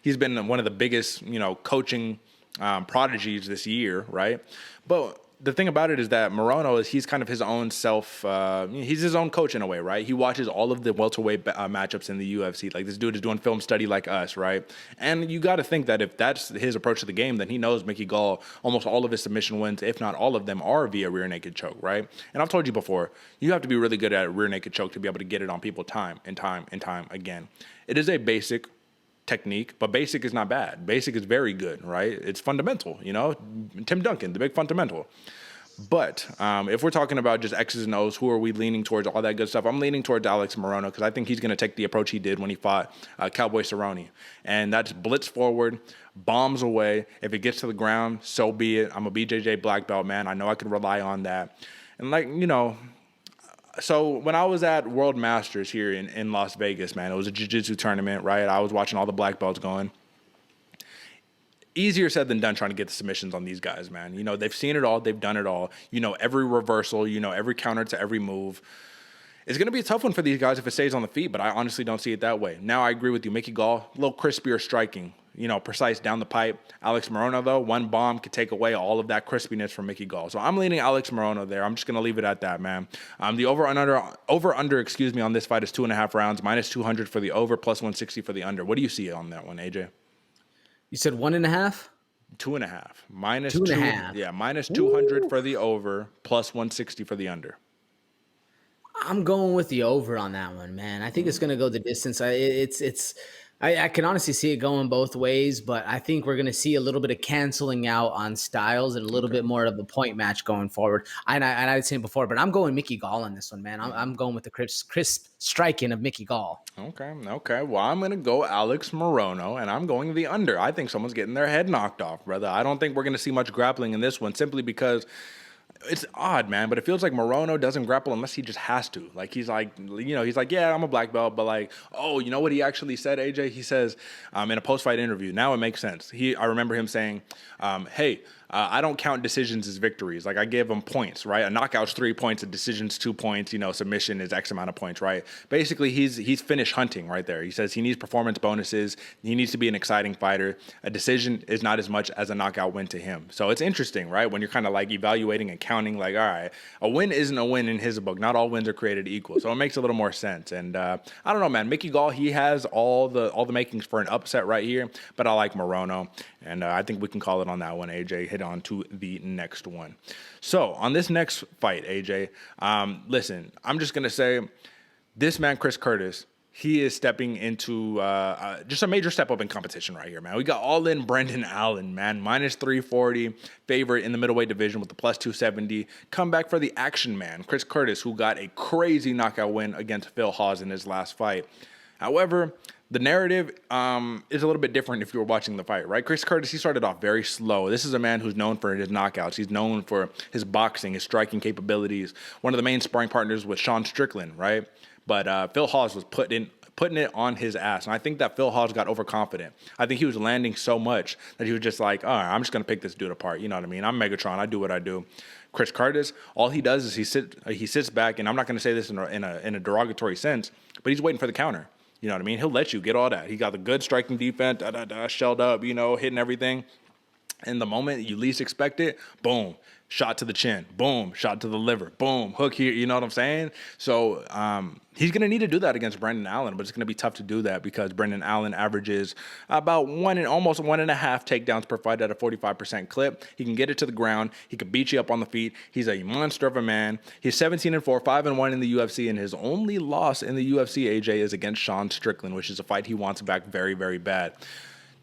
He's been one of the biggest, coaching prodigies this year, right? But the thing about it is that Morono he's kind of his own he's his own coach in a way, right? He watches all of the welterweight matchups in the UFC. Like, this dude is doing film study like us, right? And you got to think that if that's his approach to the game, then he knows Mickey Gall, almost all of his submission wins, if not all of them, are via rear naked choke, right? And I've told you before, you have to be really good at rear naked choke to be able to get it on people time and time and time again. It is a basic technique, but basic is not bad. Basic is very good, right? It's fundamental, Tim Duncan, the big fundamental. But if we're talking about just X's and O's, who are we leaning towards, all that good stuff, I'm leaning towards Alex Morono because I think he's going to take the approach he did when he fought Cowboy Cerrone. And that's blitz forward, bombs away. If it gets to the ground, so be it. I'm a BJJ black belt, man. I know I can rely on that. And so when I was at World Masters here in Las Vegas, man, it was a jiu-jitsu tournament, right? I was watching all the black belts going. Easier said than done trying to get the submissions on these guys, man. They've seen it all. They've done it all. Every reversal, every counter to every move. It's going to be a tough one for these guys if it stays on the feet, but I honestly don't see it that way. Now, I agree with you. Mickey Gall, a little crispier striking, precise down the pipe. Alex Morono, though, one bomb could take away all of that crispiness from Mickey Gall. So I'm leaning Alex Morono there. I'm just going to leave it at that, man. The over under, on this fight is 2.5 rounds, minus 200 for the over, plus 160 for the under. What do you see on that one, AJ? You said 1.5? 2.5. Minus 2.5. Yeah, minus 200 for the over, plus 160 for the under. I'm going with the over on that one, man. I think it's going to go the distance. I can honestly see it going both ways, but I think we're going to see a little bit of canceling out on styles and a little bit more of a point match going forward. And I was saying before, but I'm going Mickey Gall on this one, man. I'm going with the crisp striking of Mickey Gall. Okay. Well, I'm going to go Alex Morono, and I'm going the under. I think someone's getting their head knocked off, brother. I don't think we're going to see much grappling in this one simply because it's odd, man, but it feels like Morono doesn't grapple unless he just has to. Like, he's like, yeah, I'm a black belt, but like, oh, you know what he actually said, AJ? He says in a post-fight interview, now it makes sense. I remember him saying, hey, I don't count decisions as victories. Like, I give them points, right? A knockout's 3 points, a decision's 2 points, submission is X amount of points, right? Basically, he's finished hunting right there. He says he needs performance bonuses. He needs to be an exciting fighter. A decision is not as much as a knockout win to him. So it's interesting, right? When you're kind of like evaluating and counting, like, all right, a win isn't a win in his book. Not all wins are created equal. So it makes a little more sense. And I don't know, man. Mickey Gall, he has all the makings for an upset right here, but I like Morono. And I think we can call it on that one, AJ. Hit on to the next one. So on this next fight, AJ, listen, I'm just going to say this man, Chris Curtis, he is stepping into just a major step up in competition right here, man. We got all in Brendan Allen, man, minus 340, favorite in the middleweight division with the plus 270. Come back for the action man, Chris Curtis, who got a crazy knockout win against Phil Hawes in his last fight. However, the narrative is a little bit different if you were watching the fight, right? Chris Curtis, he started off very slow. This is a man who's known for his knockouts. He's known for his boxing, his striking capabilities. One of the main sparring partners was Sean Strickland, right? But Phil Hawes was putting it on his ass. And I think that Phil Hawes got overconfident. I think he was landing so much that he was just like, all right, I'm just going to pick this dude apart. You know what I mean? I'm Megatron. I do what I do. Chris Curtis, all he does is he sits back, and I'm not going to say this in a derogatory sense, but he's waiting for the counter. You know what I mean? He'll let you get all that. He got the good striking defense, shelled up, hitting everything. And the moment you least expect it, boom, shot to the chin, boom, shot to the liver, boom, hook here, you know what I'm saying? So he's going to need to do that against Brendan Allen, but it's going to be tough to do that because Brendan Allen averages about almost 1.5 takedowns per fight at a 45% clip. He can get it to the ground. He can beat you up on the feet. He's a monster of a man. He's 17-4, 5-1 in the UFC, and his only loss in the UFC, AJ, is against Sean Strickland, which is a fight he wants back very, very bad.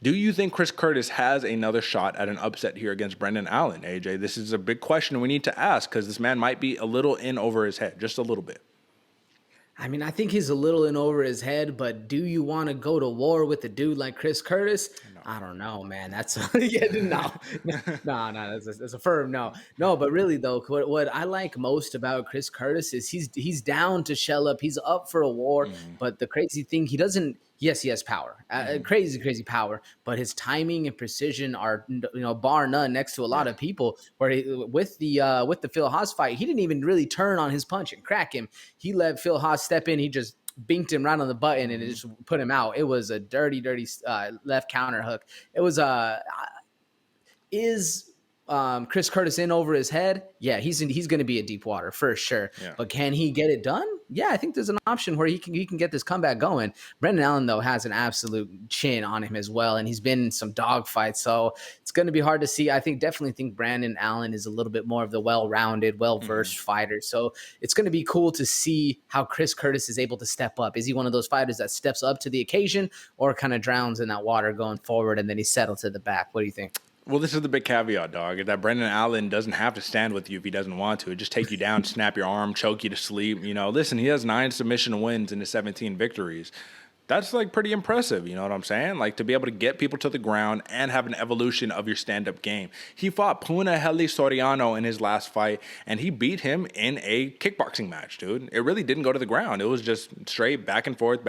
Do you think Chris Curtis has another shot at an upset here against Brendan Allen, AJ? This is a big question we need to ask because this man might be a little in over his head, just a little bit. I mean, I think he's a little in over his head, but do you want to go to war with a dude like Chris Curtis? No. I don't know, man. That's no, that's a firm no. No, but really though, what I like most about Chris Curtis is he's down to shell up. He's up for a war, but the crazy thing, he doesn't. Yes, he has power, crazy power, but his timing and precision are, bar none next to a lot of people. Where with the Phil Haas fight, he didn't even really turn on his punch and crack him. He let Phil Haas step in. He just binked him right on the button and it just put him out. It was a dirty left counter hook. It was Chris Curtis in over his head? Yeah, he's going to be a deep water for sure. Yeah. But can he get it done? Yeah, I think there's an option where he can get this comeback going. Brendan Allen, though, has an absolute chin on him as well, and he's been in some dogfights, so it's going to be hard to see. I definitely think Brandon Allen is a little bit more of the well-rounded, well-versed fighter, so it's going to be cool to see how Chris Curtis is able to step up. Is he one of those fighters that steps up to the occasion or kind of drowns in that water going forward and then he's settled to the back? What do you think? Well, this is the big caveat, dog, is that Brendan Allen doesn't have to stand with you if he doesn't want to. Just take you down, snap your arm, choke you to sleep. Listen, he has 9 submission wins in his 17 victories. That's pretty impressive, you know what I'm saying? To be able to get people to the ground and have an evolution of your stand-up game. He fought Punahele Soriano in his last fight, and he beat him in a kickboxing match, dude. It really didn't go to the ground. It was just straight back and forth,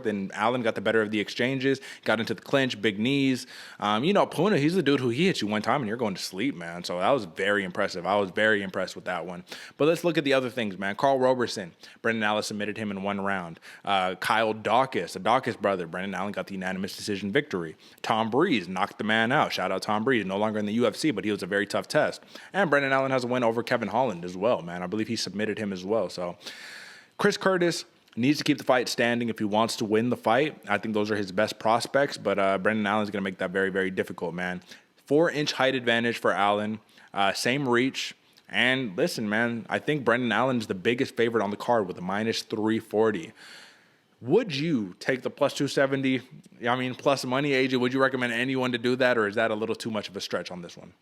and Allen got the better of the exchanges, got into the clinch, big knees. Puna, he's the dude who he hits you one time and you're going to sleep, man. So that was very impressive. I was very impressed with that one. But let's look at the other things, man. Carl Roberson, Brendan Allen submitted him in 1 round. Kyle Dawkins, Dawkins brother, Brendan Allen got the unanimous decision victory. Tom Breeze knocked the man out. Shout out Tom Breeze, no longer in the UFC, but he was a very tough test. And Brendan Allen has a win over Kevin Holland as well, man. I believe he submitted him as well. So Chris Curtis needs to keep the fight standing if he wants to win the fight. I think those are his best prospects, but Brendan Allen's going to make that very, very difficult, man. 4-inch height advantage for Allen, same reach. And listen, man, I think Brendan Allen's the biggest favorite on the card with a minus 340. Would you take the plus 270? Plus money, AJ. Would you recommend anyone to do that, or is that a little too much of a stretch on this one?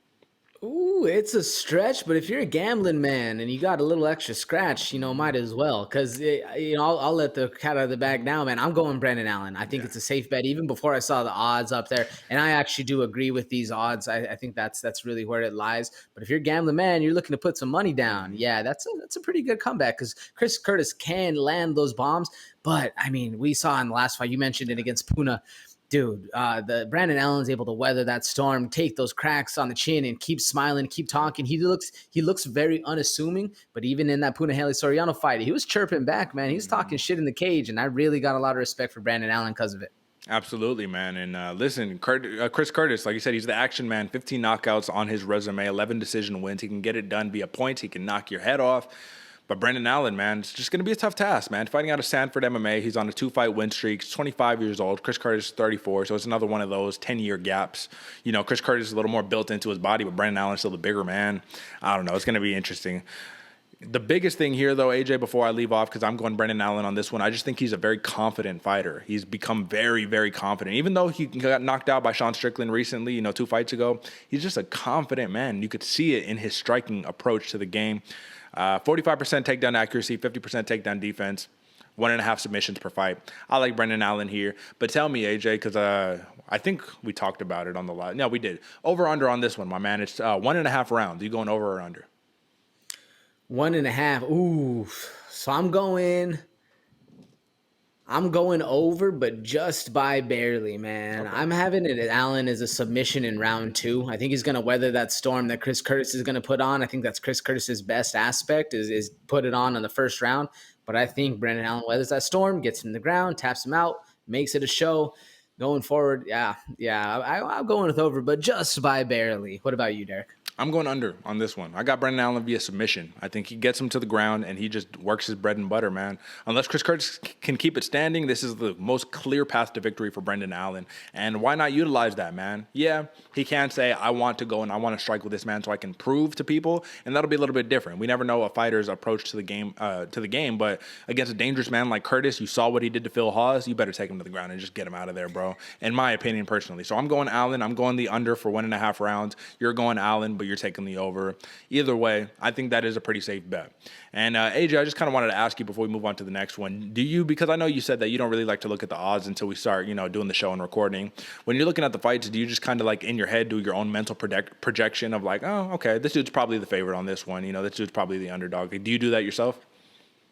Ooh, it's a stretch, but if you're a gambling man and you got a little extra scratch, might as well. Because, I'll let the cat out of the bag now, man. I'm going Brendan Allen. I think it's a safe bet, even before I saw the odds up there. And I actually do agree with these odds. I think that's really where it lies. But if you're a gambling man, you're looking to put some money down. Yeah, that's a pretty good comeback because Chris Curtis can land those bombs. But, we saw in the last fight, you mentioned it against Puna. Dude, the Brandon Allen's able to weather that storm, take those cracks on the chin, and keep smiling, keep talking. He looks very unassuming, but even in that Punahele Soriano fight, he was chirping back, man. He was talking shit in the cage, and I really got a lot of respect for Brandon Allen because of it. Absolutely, man. And listen, Chris Curtis, like you said, he's the action man. 15 knockouts on his resume, 11 decision wins. He can get it done via points. He can knock your head off. But Brendan Allen, man, it's just going to be a tough task, man. Fighting out of Sanford MMA, he's on a 2-fight win streak. He's 25 years old. Chris Curtis is 34, so it's another one of those 10-year gaps. Chris Curtis is a little more built into his body, but Brendan Allen's still the bigger man. I don't know. It's going to be interesting. The biggest thing here, though, AJ, before I leave off, because I'm going Brendan Allen on this one, I just think he's a very confident fighter. He's become very, very confident. Even though he got knocked out by Sean Strickland recently, 2 fights ago, he's just a confident man. You could see it in his striking approach to the game. 45% takedown accuracy, 50% takedown defense. 1.5 submissions per fight. I like Brendan Allen here. But tell me, AJ, because I think we talked about it on the live. No, we did. Over-under on this one, my man. It's 1.5 rounds. You going over or under? 1.5. Ooh. So I'm going over, but just by barely, man. Okay. I'm having it at Allen as a submission in round 2. I think he's going to weather that storm that Chris Curtis is going to put on. I think that's Chris Curtis's best aspect is put it on the first round. But I think Brendan Allen weathers that storm, gets him to the ground, taps him out, makes it a show. Going forward, I'm going with over, but just by barely. What about you, Derick? I'm going under on this one. I got Brendan Allen via submission. I think he gets him to the ground and he just works his bread and butter, man. Unless Chris Curtis can keep it standing, this is the most clear path to victory for Brendan Allen. And why not utilize that, man? Yeah, he can say, I want to go and I want to strike with this man so I can prove to people, and that'll be a little bit different. We never know a fighter's approach to the game, but against a dangerous man like Curtis, you saw what he did to Phil Hawes, you better take him to the ground and just get him out of there, bro. In my opinion, personally. So I'm going Allen. I'm going the under for 1.5 rounds. You're going Allen, but you're taking the over. Either way, I think that is a pretty safe bet. And AJ, I just kind of wanted to ask you before we move on to the next one. Do you, because I know you said that you don't really like to look at the odds until we start, doing the show and recording. When you're looking at the fights, do you just kind of like in your head do your own mental projection of like, oh, okay, this dude's probably the favorite on this one. This dude's probably the underdog. Do you do that yourself?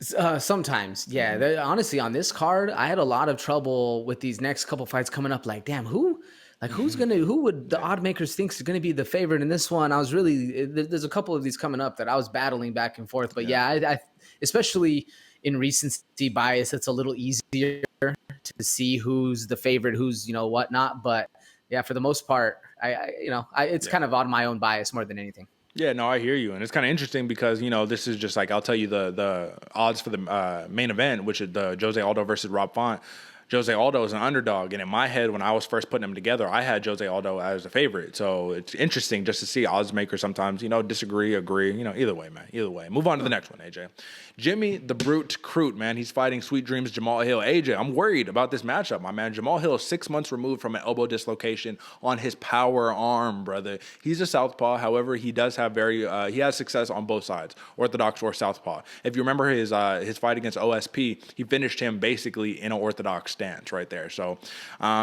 Sometimes, yeah. Honestly, on this card, I had a lot of trouble with these next couple fights coming up. Like, damn, who would the odd makers think is going to be the favorite in this one? I was there's a couple of these coming up that I was battling back and forth. But I especially in recency bias, it's a little easier to see who's the favorite, who's, whatnot. But yeah, for the most part, it's kind of on my own bias more than anything. Yeah, no, I hear you. And it's kind of interesting because, this is just like, I'll tell you the odds for the main event, which is the Jose Aldo versus Rob Font. Jose Aldo is an underdog, and in my head, when I was first putting them together, I had Jose Aldo as a favorite. So it's interesting just to see odds makers sometimes, disagree, agree, either way, man, either way. Move on to the next one, AJ. Jimmy the Brute Crute, man, he's fighting Sweet Dreams Jamahal Hill. AJ, I'm worried about this matchup, my man. Jamahal Hill is 6 months removed from an elbow dislocation on his power arm, brother. He's a southpaw. However, he does have he has success on both sides, orthodox or southpaw. If you remember his fight against OSP, he finished him basically in an orthodox stance right there. So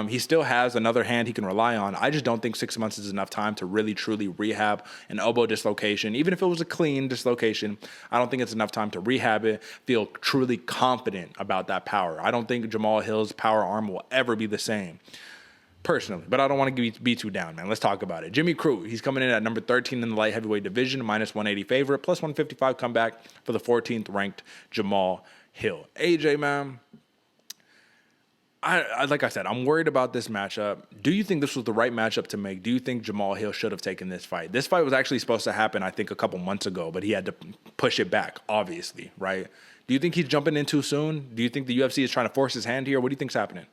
he still has another hand he can rely on. I just don't think 6 months is enough time to really, truly rehab an elbow dislocation. Even if it was a clean dislocation, I don't think it's enough time to rehab it, feel truly confident about that power. I don't think Jamahal Hill's power arm will ever be the same, personally, but I don't want to be too down, man. Let's talk about it. Jimmy Crute, he's coming in at number 13 in the light heavyweight division, minus 180 favorite, plus 155 comeback for the 14th ranked Jamahal Hill. AJ, man, I like I said, I'm worried about this matchup. Do you think this was the right matchup to make? Do you think Jamahal Hill should have taken this fight? This fight was actually supposed to happen, I think, a couple months ago, but he had to push it back, obviously, right? Do you think he's jumping in too soon? Do you think the UFC is trying to force his hand here? What do you think's happening?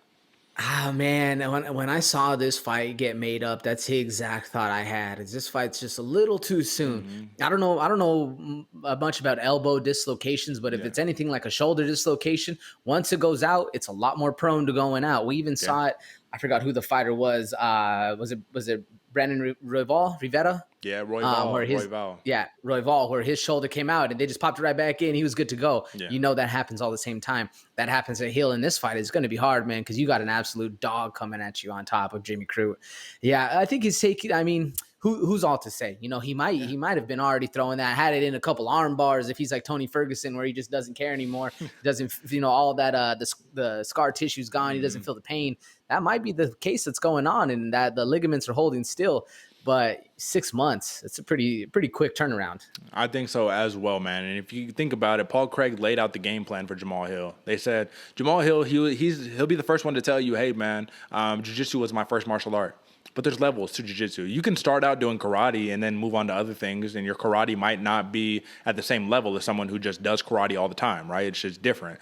Ah, man, when I saw this fight get made up, that's the exact thought I had. Is this fight's just a little too soon. Mm-hmm. I don't know much about elbow dislocations, but if it's anything like a shoulder dislocation, once it goes out, it's a lot more prone to going out. We even saw it. I forgot who the fighter was. Was it Brandon Rivera? Yeah, Royval. Yeah, Royval, where his shoulder came out and they just popped it right back in. He was good to go. Yeah. That happens all the same time. That happens at Hill in this fight. It's going to be hard, man, because you got an absolute dog coming at you on top of Jimmy Crute. Yeah, I think he's taking. I mean, who's all to say? He might have been already throwing that, had it in a couple arm bars if he's like Tony Ferguson, where he just doesn't care anymore. Doesn't all that the scar tissue's gone. He doesn't feel the pain. That might be the case that's going on, and that the ligaments are holding still. But 6 months, it's a pretty quick turnaround. I think so as well, man. And if you think about it, Paul Craig laid out the game plan for Jamahal Hill. They said, Jamahal Hill, he'll be the first one to tell you, hey, man, jiu-jitsu was my first martial art. But there's levels to jiu-jitsu. You can start out doing karate and then move on to other things, and your karate might not be at the same level as someone who just does karate all the time, right? It's just different.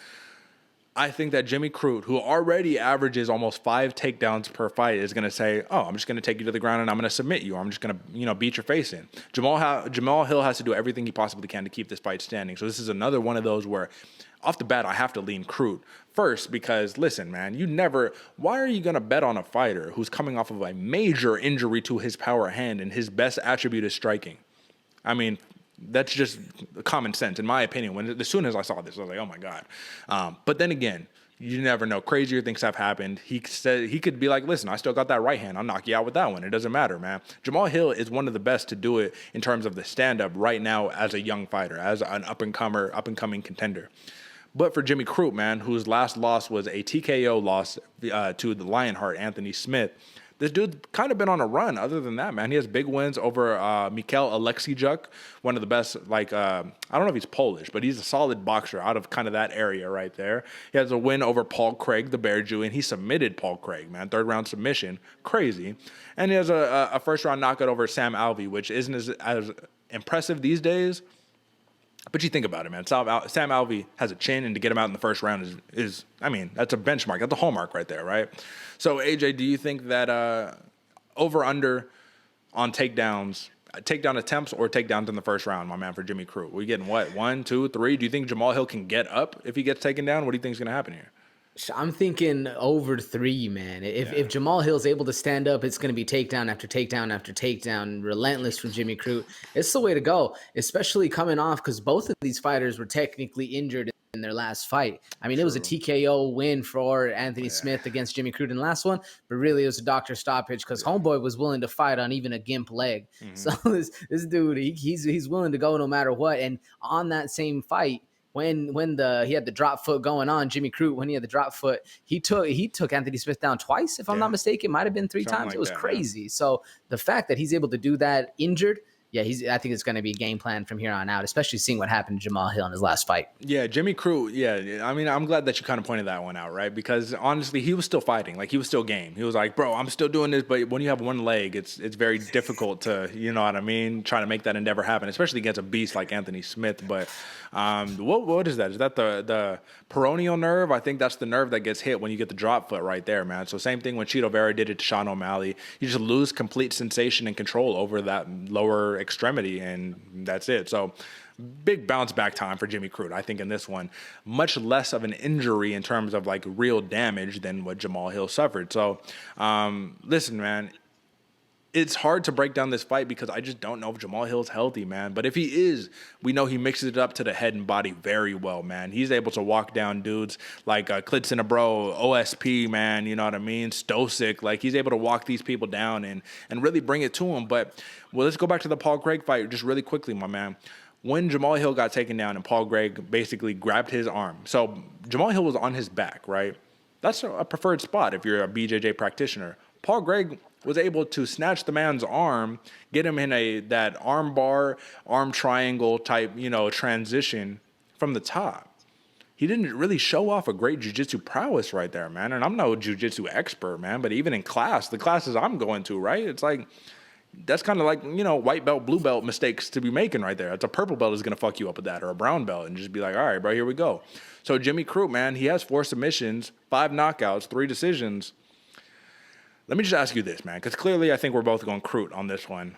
I think that Jimmy Crute, who already averages almost 5 takedowns per fight, is going to say, oh, I'm just going to take you to the ground and I'm going to submit you. I'm just going to, beat your face in. Jamahal Hill has to do everything he possibly can to keep this fight standing. So this is another one of those where, off the bat, I have to lean Crute first because, listen, man, why are you going to bet on a fighter who's coming off of a major injury to his power hand and his best attribute is striking? I mean, That's just common sense, in my opinion. As soon as I saw this, I was like, oh my God. But then again, you never know. Crazier things have happened. He said he could be like, listen, I still got that right hand. I'll knock you out with that one. It doesn't matter, man. Jamahal Hill is one of the best to do it in terms of the stand-up right now as a young fighter, as an up-and-coming contender. But for Jimmy Crute, man, whose last loss was a TKO loss to the Lionheart, Anthony Smith, this dude kind of been on a run. Other than that, man, he has big wins over Mikhail Aleksiejczuk, one of the best, I don't know if he's Polish, but he's a solid boxer out of kind of that area right there. He has a win over Paul Craig, the Bear Jew, and he submitted Paul Craig, man, 3rd-round submission. Crazy. And he has a first-round knockout over Sam Alvey, which isn't as impressive these days. But you think about it, man. Sam Alvey has a chin, and to get him out in the first round is that's a benchmark. That's a hallmark right there, right? So, AJ, do you think that over-under on takedown attempts or takedowns in the first round, my man, for Jimmy Crute? We getting what, 1, 2, 3? Do you think Jamahal Hill can get up if he gets taken down? What do you think is going to happen here? I'm thinking over 3, man. If Jamahal Hill's able to stand up, it's going to be takedown after takedown after takedown, relentless from Jimmy Crute. It's the way to go, especially coming off, because both of these fighters were technically injured in their last fight. It was a TKO win for Anthony Smith against Jimmy Crute in the last one, but really it was a doctor stoppage because Homeboy was willing to fight on even a gimp leg. Mm-hmm. So this dude, he's willing to go no matter what. And on that same fight, when he had the drop foot going on, Jimmy Crute, when he had the drop foot, he took Anthony Smith down twice, if I'm not mistaken. It might have been 3 times. It was crazy. Yeah. So the fact that he's able to do that injured, I think it's going to be a game plan from here on out, especially seeing what happened to Jamahal Hill in his last fight. Yeah, Jimmy Crute, I'm glad that you kind of pointed that one out, right? Because honestly, he was still fighting. Like, he was still game. He was like, bro, I'm still doing this, but when you have one leg, it's very difficult to, you know what I mean, try to make that endeavor happen, especially against a beast like Anthony Smith. But what is that? Is that the peroneal nerve? I think that's the nerve that gets hit when you get the drop foot right there, man. So same thing when Cheeto Vera did it to Sean O'Malley. You just lose complete sensation and control over that lower extremity, and that's it. So big bounce back time for Jimmy Crute, I think, in this one. Much less of an injury in terms of like real damage than what Jamahal Hill suffered. So listen, man, it's hard to break down this fight because I just don't know if Jamahal Hill's healthy, man. But if he is, we know he mixes it up to the head and body very well, man. He's able to walk down dudes like Klitzen Bro, OSP, man, you know what I mean? Stosic, like he's able to walk these people down and really bring it to him. But, let's go back to the Paul Craig fight just really quickly, my man. When Jamahal Hill got taken down and Paul Craig basically grabbed his arm. So Jamahal Hill was on his back, right? That's a preferred spot if you're a BJJ practitioner. Paul Craig was able to snatch the man's arm, get him in that arm bar, arm triangle type, transition from the top. He didn't really show off a great jiu-jitsu prowess right there, man. And I'm no jiu-jitsu expert, man, but even in class, the classes I'm going to, right? It's like, that's kind of like, white belt, blue belt mistakes to be making right there. It's a purple belt is going to fuck you up with that, or a brown belt, and just be like, all right, bro, here we go. So Jimmy Crute, man, he has 4 submissions, 5 knockouts, 3 decisions. Let me just ask you this, man, because clearly I think we're both going Crute on this one.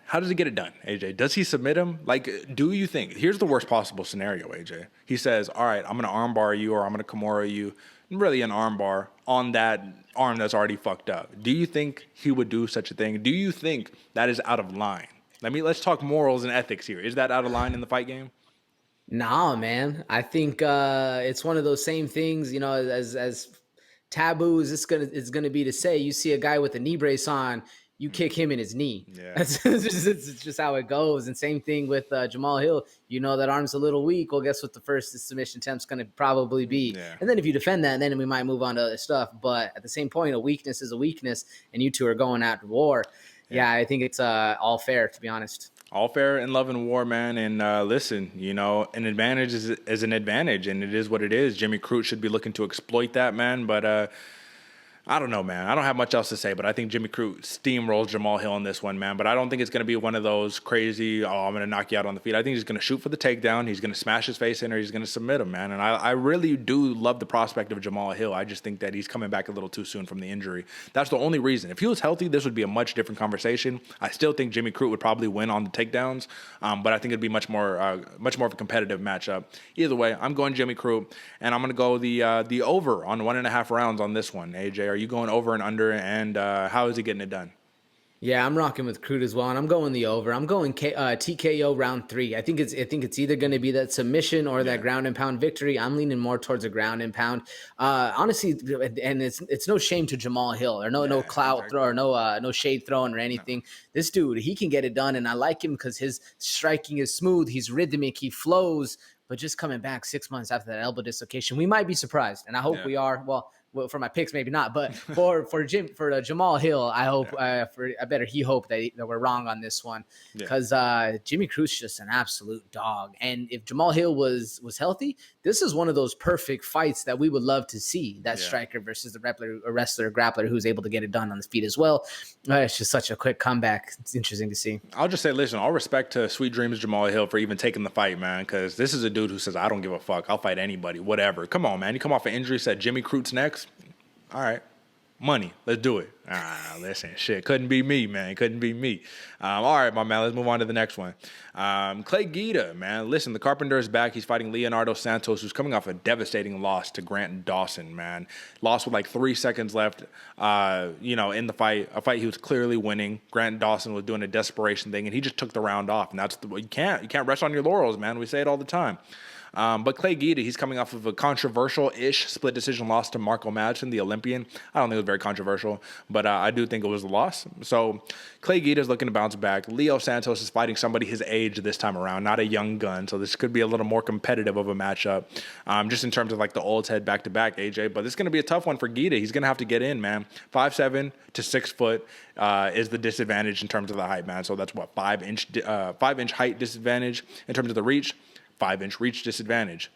How does he get it done, AJ? Does he submit him? Like, do you think? Here's the worst possible scenario, AJ. He says, all right, I'm going to armbar you, or I'm going to Kimura you, really an armbar on that arm that's already fucked up. Do you think he would do such a thing? Do you think that is out of line? Let's talk morals and ethics here. Is that out of line in the fight game? Nah, man. I think it's one of those same things, as taboo as it's gonna be to say, you see a guy with a knee brace on, you kick him in his knee. Yeah. It's just how it goes. And same thing with Jamahal Hill. That arm's a little weak. Well, guess what the first submission attempt's going to probably be. Yeah. And then if you defend that, then we might move on to other stuff. But at the same point, a weakness is a weakness, and you two are going after war. Yeah, I think it's all fair, to be honest. All fair in love and war, man. And listen, an advantage is an advantage, and it is what it is. Jimmy Crute should be looking to exploit that, man. But I don't know, man. I don't have much else to say, but I think Jimmy Crute steamrolls Jamahal Hill in this one, man. But I don't think it's going to be one of those crazy, I'm going to knock you out on the feet. I think he's going to shoot for the takedown. He's going to smash his face in, or he's going to submit him, man. And I really do love the prospect of Jamahal Hill. I just think that he's coming back a little too soon from the injury. That's the only reason. If he was healthy, this would be a much different conversation. I still think Jimmy Crute would probably win on the takedowns, but I think it'd be much more of a competitive matchup. Either way, I'm going Jimmy Crute, and I'm going to go the over on 1.5 rounds on this one. AJ, are you going over and under, and how is he getting it done? Yeah, I'm rocking with Crude as well, and I'm going the over. I'm going TKO round 3. I think it's either going to be that submission or that ground and pound victory. I'm leaning more towards a ground and pound. Honestly, and it's no shame to Jamahal Hill or no clout throw or no shade throwing or anything. No. This dude, he can get it done, and I like him because his striking is smooth. He's rhythmic. He flows. But just coming back 6 months after that elbow dislocation, we might be surprised, and I hope we are. Well, for my picks, maybe not, but for Jamahal Hill, I hope I better he hope that we're wrong on this one, because Jimmy Crude's just an absolute dog. And if Jamahal Hill was healthy, this is one of those perfect fights that we would love to see. That striker versus the wrestler, grappler who's able to get it done on his feet as well. It's just such a quick comeback. It's interesting to see. I'll just say, listen, all respect to Sweet Dreams Jamahal Hill for even taking the fight, man, because this is a dude who says, I don't give a fuck. I'll fight anybody, whatever. Come on, man. You come off an injury, said Jimmy Crude's next. All right, money. Let's do it. Listen, shit. Couldn't be me, man. Couldn't be me. All right, my man. Let's move on to the next one. Clay Guida, man. Listen, the Carpenter is back. He's fighting Leonardo Santos, who's coming off a devastating loss to Grant Dawson, man. Lost with like 3 seconds left, in the fight. A fight he was clearly winning. Grant Dawson was doing a desperation thing, and he just took the round off. And that's you can't rest on your laurels, man. We say it all the time. But Clay Guida, he's coming off of a controversial-ish split decision loss to Marco Madsen, the Olympian. I don't think it was very controversial, but I do think it was a loss. So Clay Guida is looking to bounce back. Leo Santos is fighting somebody his age this time around, not a young gun. So this could be a little more competitive of a matchup, just in terms of like the old head back-to-back, AJ. But this is going to be a tough one for Guida. He's going to have to get in, man. 5'7" to 6 foot is the disadvantage in terms of the height, man. So that's what, 5-inch height disadvantage in terms of the reach. 5-inch reach disadvantage.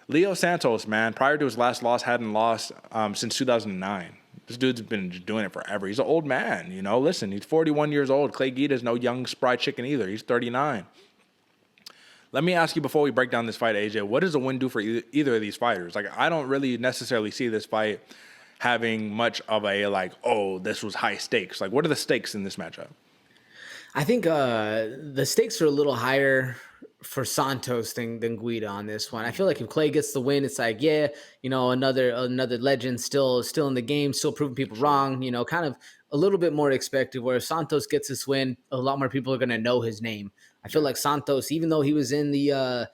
Leo Santos, man, prior to his last loss, hadn't lost since 2009. This dude's been doing it forever. He's an old man, you know. Listen, he's 41 years old. Clay Guida's no young, spry chicken either. He's 39. Let me ask you before we break down this fight, AJ, what does a win do for either of these fighters? Like, I don't really necessarily see this fight having much of a, like, oh, this was high stakes. Like, what are the stakes in this matchup? I think the stakes are a little higher for Santos than Guida on this one. I feel like if Clay gets the win, it's like, another legend still in the game, still proving people wrong, kind of a little bit more expected. Where if Santos gets this win, a lot more people are going to know his name. I feel like Santos, even though he was in the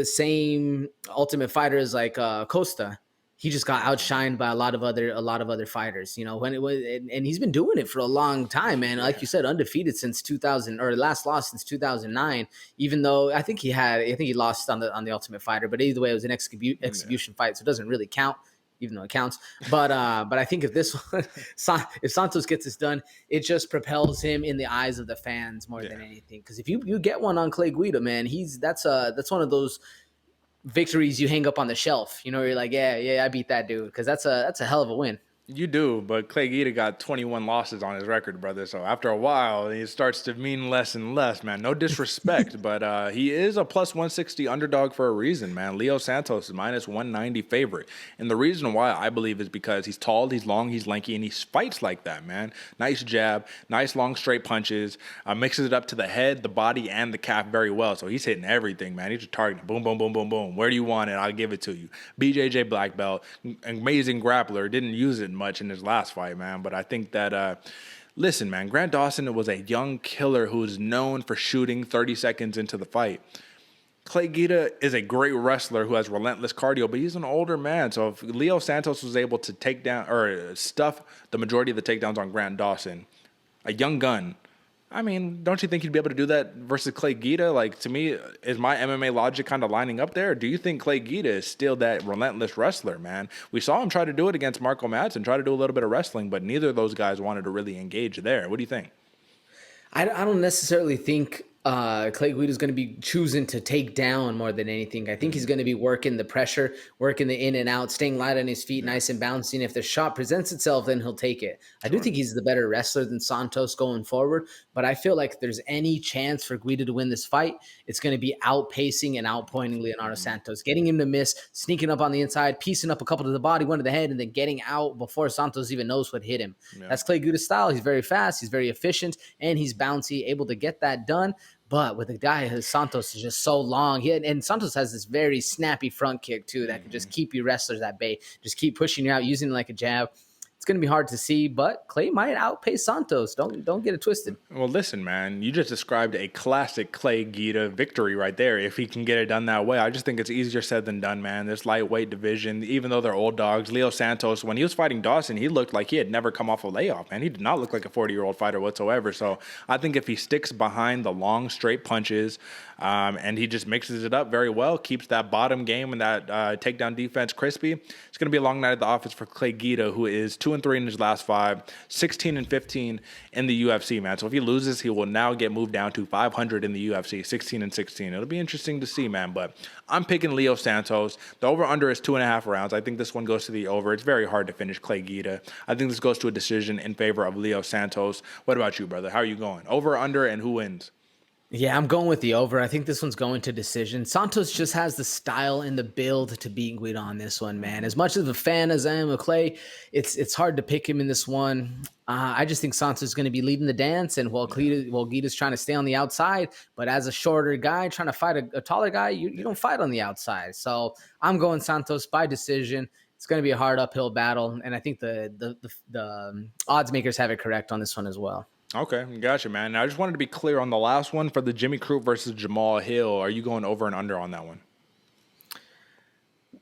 same Ultimate Fighter as like Costa, he just got outshined by a lot of other fighters, when it was, and he's been doing it for a long time, man. Like you said, undefeated since 2000, or last loss since 2009. Even though I think he lost on the Ultimate Fighter, but either way, it was an execution fight, so it doesn't really count, even though it counts. But I think if if Santos gets this done, it just propels him in the eyes of the fans more than anything. Because if you get one on Clay Guida, man, that's one of those victories you hang up on the shelf. You're like, I beat that dude, because that's a hell of a win. You do, but Clay Guida got 21 losses on his record, brother. So after a while, it starts to mean less and less, man. No disrespect, but he is a plus 160 underdog for a reason, man. Leo Santos is minus 190 favorite. And the reason why I believe is because he's tall, he's long, he's lanky, and he fights like that, man. Nice jab, nice long straight punches, mixes it up to the head, the body, and the calf very well. So he's hitting everything, man. He's just targeting boom, boom, boom, boom, boom. Where do you want it? I'll give it to you. BJJ black belt, amazing grappler, didn't use it much in his last fight, man. But I think that, listen, man, Grant Dawson was a young killer who's known for shooting 30 seconds into the fight. Clay Guida is a great wrestler who has relentless cardio, but he's an older man. So if Leo Santos was able to take down or stuff the majority of the takedowns on Grant Dawson, a young gun, I mean, don't you think he'd be able to do that versus Clay Guida? Like, to me, is my MMA logic kind of lining up there? Or do you think Clay Guida is still that relentless wrestler, man? We saw him try to do it against Marco Madsen, try to do a little bit of wrestling, but neither of those guys wanted to really engage there. What do you think? I don't necessarily think Clay Guida is going to be choosing to take down more than anything. I think he's going to be working the pressure, working the in and out, staying light on his feet, nice and bouncing. If the shot presents itself, then he'll take it. I do think he's the better wrestler than Santos going forward, but I feel like if there's any chance for Guida to win this fight, it's going to be outpacing and outpointing Leonardo Santos, getting him to miss, sneaking up on the inside, piecing up a couple to the body, one to the head, and then getting out before Santos even knows what hit him. Yeah. That's Clay Guida's style. He's very fast, he's very efficient, and he's bouncy, able to get that done. But with a guy who Santos is just so long, and Santos has this very snappy front kick too that can just keep you wrestlers at bay, just keep pushing you out, using it like a jab. it's going to be hard to see, but Clay might outpace Santos. Don't get it twisted. Well, listen, man, you just described a classic Clay Guida victory right there. If he can get it done that way, I just think it's easier said than done, man. This lightweight division, even though they're old dogs, Leo Santos, when he was fighting Dawson, he looked like he had never come off a layoff, man. He did not look like a 40-year-old fighter whatsoever. So I think if he sticks behind the long, straight punches, and he just mixes it up very well, keeps that bottom game and that takedown defense crispy, it's going to be a long night at the office for Clay Guida, who is 2-3 in his last 5, 16-15 in the UFC, man. So if he loses, he will now get moved down to 500 in the UFC, 16-16. It'll be interesting to see, man. But I'm picking Leo Santos. The over-under is 2.5 rounds. I think this one goes to the over. It's very hard to finish Clay Guida. I think this goes to a decision in favor of Leo Santos. What about you, brother? How are you going? Over, under, and who wins? Yeah, I'm going with the over. I think this one's going to decision. Santos just has the style and the build to beat Guida on this one, man. As much of a fan as I am of Clay, it's hard to pick him in this one. I just think Santos is going to be leading the dance, and while Guida's trying to stay on the outside, but as a shorter guy trying to fight a taller guy, you don't fight on the outside. So I'm going Santos by decision. It's going to be a hard uphill battle, and I think the odds makers have it correct on this one as well. Okay, gotcha, man. Now, I just wanted to be clear on the last one for the Jimmy Crute versus Jamahal Hill. Are you going over and under on that one?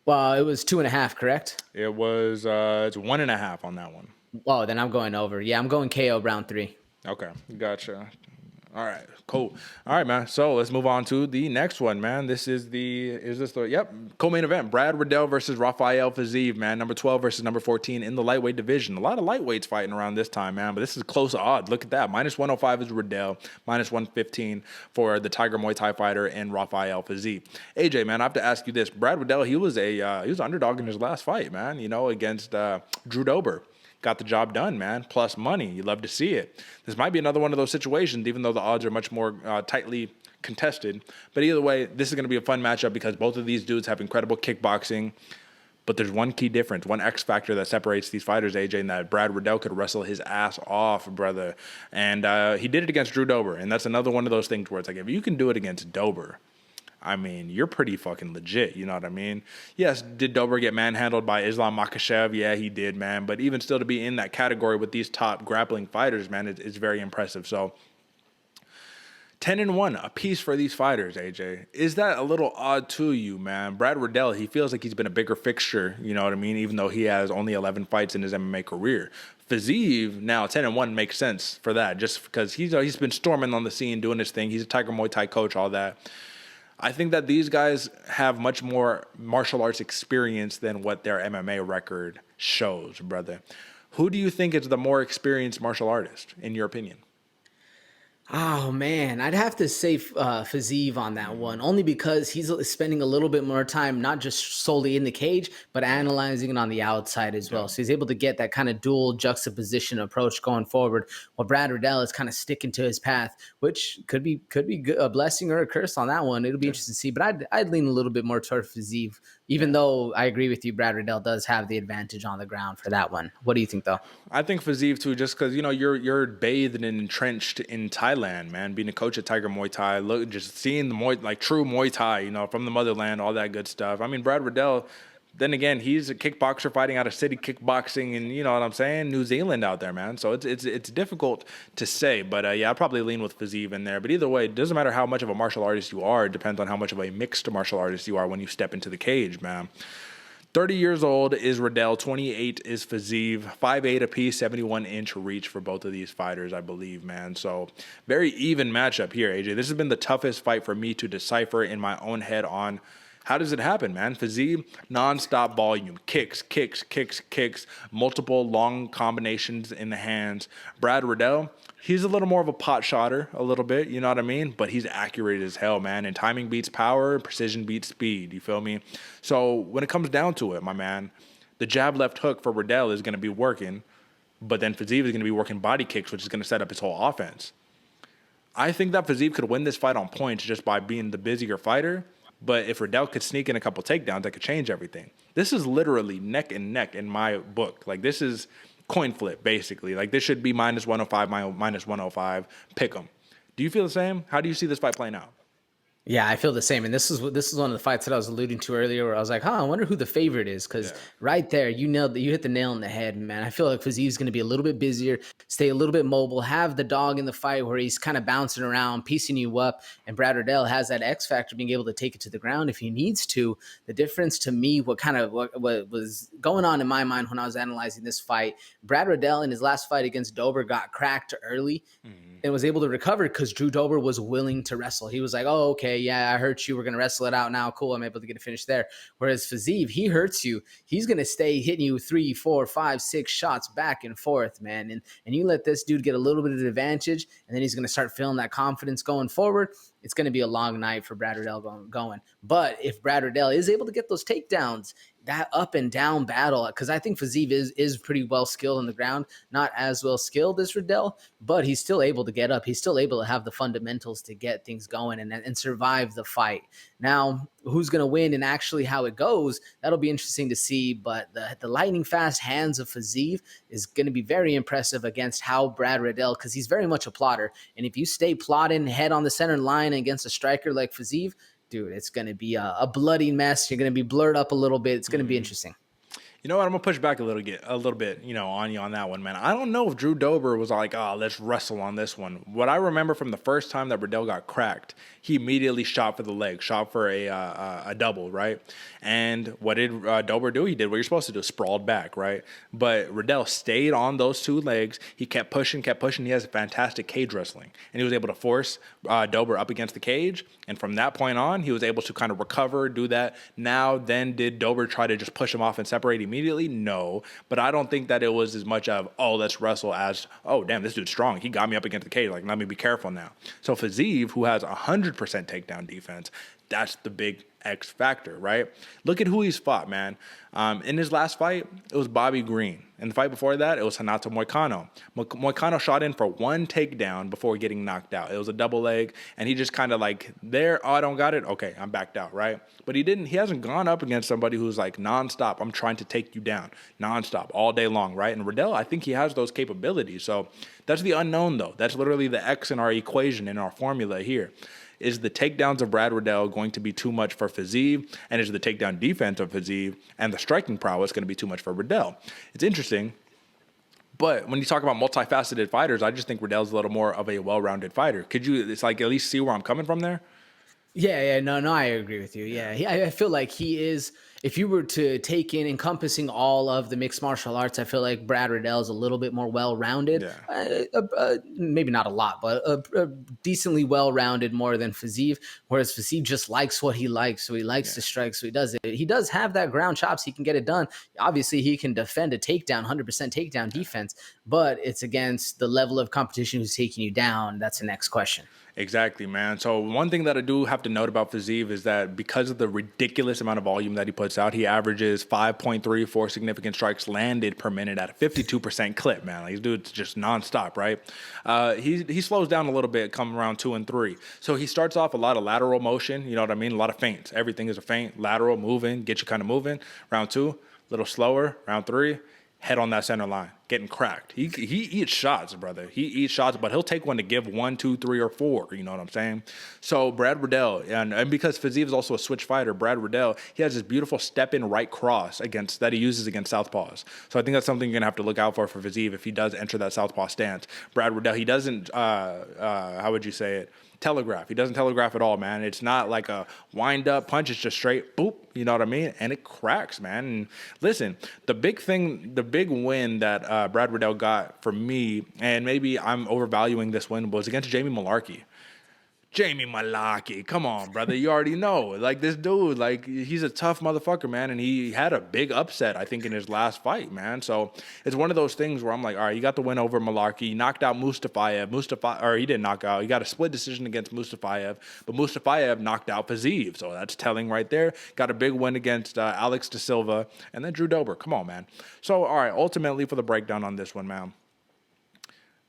Well, it was 2.5, correct? It was it's 1.5 on that one. Oh, then I'm going over. Yeah, I'm going KO round 3. Okay, gotcha. All right, cool. All right, man. So let's move on to the next one, man. This is co-main event. Brad Riddell versus Rafael Fazeev, man. Number 12 versus number 14 in the lightweight division. A lot of lightweights fighting around this time, man. But this is close odds. Look at that. -105 is Riddell. -115 for the Tiger Muay Thai fighter and Rafael Fazeev. AJ, man, I have to ask you this. Brad Riddell, he was an underdog in his last fight, man. Against Drew Dober. Got the job done, man. Plus money. You love to see it. This might be another one of those situations, even though the odds are much more tightly contested. But either way, this is going to be a fun matchup because both of these dudes have incredible kickboxing. But there's one key difference, one X factor that separates these fighters, AJ, and that Brad Riddell could wrestle his ass off, brother. And he did it against Drew Dober. And that's another one of those things where it's like, if you can do it against Dober, I mean, you're pretty fucking legit, you know what I mean? Yes, did Dober get manhandled by Islam Makhachev? Yeah, he did, man. But even still to be in that category with these top grappling fighters, man, it's very impressive. So 10-1 a piece for these fighters, AJ. Is that a little odd to you, man? Brad Riddell, he feels like he's been a bigger fixture, you know what I mean? Even though he has only 11 fights in his MMA career. Fazeev, now 10-1 makes sense for that, just because he's been storming on the scene, doing his thing. He's a Tiger Muay Thai coach, all that. I think that these guys have much more martial arts experience than what their MMA record shows, brother. Who do you think is the more experienced martial artist, in your opinion? Oh, man, I'd have to say Fiziev on that one, only because he's spending a little bit more time, not just solely in the cage, but analyzing it on the outside as well. So he's able to get that kind of dual juxtaposition approach going forward, while Brad Riddell is kind of sticking to his path, which could be a blessing or a curse on that one. It'll be interesting to see, but I'd lean a little bit more toward Fiziev, even though I agree with you, Brad Riddell does have the advantage on the ground for that one. What do you think, though? I think Fiziev, too, just because, you're bathed and entrenched in Thailand, man, being a coach at Tiger Muay Thai, just seeing the true Muay Thai, from the motherland, all that good stuff. I mean, Brad Riddell, then again, he's a kickboxer fighting out of city kickboxing and, you know what I'm saying, New Zealand out there, man. So it's difficult to say, but I'd probably lean with Fiziev in there. But either way, it doesn't matter how much of a martial artist you are. It depends on how much of a mixed martial artist you are when you step into the cage, man. 30 years old is Riddell, 28 is Fiziev, 5'8" apiece, 71-inch reach for both of these fighters, I believe, man. So very even matchup here, AJ. This has been the toughest fight for me to decipher in my own head on how does it happen, man. Fiziev, nonstop volume, kicks, multiple long combinations in the hands. Brad Riddell, he's a little more of a pot shotter, a little bit, you know what I mean? But he's accurate as hell, man. And timing beats power, precision beats speed, you feel me? So when it comes down to it, my man, the jab left hook for Riddell is going to be working, but then Fiziev is going to be working body kicks, which is going to set up his whole offense. I think that Fiziev could win this fight on points just by being the busier fighter. But if Riddell could sneak in a couple takedowns, that could change everything. This is literally neck and neck in my book. Like, this is coin flip, basically. Like, this should be -105, -105. Pick 'em. Do you feel the same? How do you see this fight playing out? Yeah, I feel the same. And this is one of the fights that I was alluding to earlier where I was like, I wonder who the favorite is. Because right there, you hit the nail on the head, man. I feel like Fazeev's going to be a little bit busier, stay a little bit mobile, have the dog in the fight where he's kind of bouncing around, piecing you up. And Brad Riddell has that X factor, being able to take it to the ground if he needs to. The difference to me, what was going on in my mind when I was analyzing this fight, Brad Riddell in his last fight against Dober got cracked early. And was able to recover because Drew Dober was willing to wrestle. He was like, oh, okay, yeah, I hurt you. We're going to wrestle it out now. Cool, I'm able to get a finish there. Whereas Fiziev, he hurts you. He's going to stay hitting you 3, 4, 5, 6 shots back and forth, man. And you let this dude get a little bit of advantage, and then he's going to start feeling that confidence going forward. It's going to be a long night for Brad Riddell going. But if Brad Riddell is able to get those takedowns, that up and down battle, because I think Fazeev is pretty well skilled on the ground, not as well skilled as Riddell, but he's still able to get up. He's still able to have the fundamentals to get things going and survive the fight. Now, who's going to win and actually how it goes, that'll be interesting to see. But the lightning fast hands of Fazeev is going to be very impressive against how Brad Riddell, because he's very much a plotter. And if you stay plotting head on the center line against a striker like Fazeev, dude, it's going to be a bloody mess. You're going to be blurred up a little bit. It's going to be interesting. You know what? I'm gonna push back a little bit, on you on that one, man. I don't know if Drew Dober was like, let's wrestle on this one. What I remember from the first time that Riddell got cracked, he immediately shot for the leg, shot for a double, right? And what did Dober do? He did what you're supposed to do, sprawled back, right? But Riddell stayed on those 2 legs. He kept pushing. He has fantastic cage wrestling, and he was able to force Dober up against the cage. And from that point on, he was able to kind of recover, do that. Now, then, did Dober try to just push him off and separate immediately? No, but I don't think that it was as much of, let's wrestle, as, damn, this dude's strong. He got me up against the cage. Like, let me be careful now. So Fazeev, who has 100% takedown defense, that's the big X factor, right? Look at who he's fought, man. In his last fight, it was Bobby Green. In the fight before that, it was Renato Moicano. Moicano shot in for 1 takedown before getting knocked out. It was a double leg, and he just kind of like, I don't got it. Okay, I'm backed out, right? But he hasn't gone up against somebody who's like nonstop, I'm trying to take you down, nonstop, all day long, right? And Riddell, I think he has those capabilities. So that's the unknown, though. That's literally the X in our equation, in our formula here. Is the takedowns of Brad Riddell going to be too much for Fazeev? And is the takedown defense of Fazeev and the striking prowess going to be too much for Riddell? It's interesting. But when you talk about multifaceted fighters, I just think Riddell's a little more of a well-rounded fighter. Could you, at least see where I'm coming from there? Yeah, no, I agree with you. Yeah, I feel like he is, if you were to take in encompassing all of the mixed martial arts, I feel like Brad Riddell is a little bit more well-rounded. Yeah. Maybe not a lot, but decently well-rounded more than Fazeev, whereas Fazeev just likes what he likes. So he likes to strike, so he does it. He does have that ground chops. He can get it done. Obviously, he can defend a takedown, 100% takedown defense, but it's against the level of competition who's taking you down. That's the next question. Exactly, man. So one thing that I do have to note about Fazeev is that because of the ridiculous amount of volume that he puts out, he averages 5.34 significant strikes landed per minute at a 52% clip, man. Like, this dude's just nonstop, right? He slows down a little bit come around 2 and 3. So he starts off a lot of lateral motion, you know what I mean? A lot of feints. Everything is a feint, lateral, moving, get you kind of moving. Round 2, a little slower. Round 3, head on that center line, getting cracked. He eats shots, brother. He eats shots, but he'll take one to give 1, 2, 3, or 4. You know what I'm saying? So Brad Riddell, and because Fiziev is also a switch fighter, Brad Riddell, he has this beautiful step-in right cross that he uses against southpaws. So I think that's something you're going to have to look out for Fiziev if he does enter that southpaw stance. Brad Riddell, he doesn't, how would you say it? Telegraph. He doesn't telegraph at all, man. It's not like a wind up punch. It's just straight boop. You know what I mean? And it cracks, man. And listen, the big win that Brad Riddell got for me, and maybe I'm overvaluing this win, was against Jamie Mullarkey. Jamie Mullarkey, come on, brother. You already know. Like, this dude, like, he's a tough motherfucker, man. And he had a big upset, I think, in his last fight, man. So it's one of those things where I'm like, all right, you got the win over Mullarkey. You knocked out Mustafayev. Or he didn't knock out. He got a split decision against Mustafayev. But Mustafayev knocked out Fiziev. So that's telling right there. Got a big win against Alex De Silva. And then Drew Dober. Come on, man. So, all right, ultimately for the breakdown on this one, man.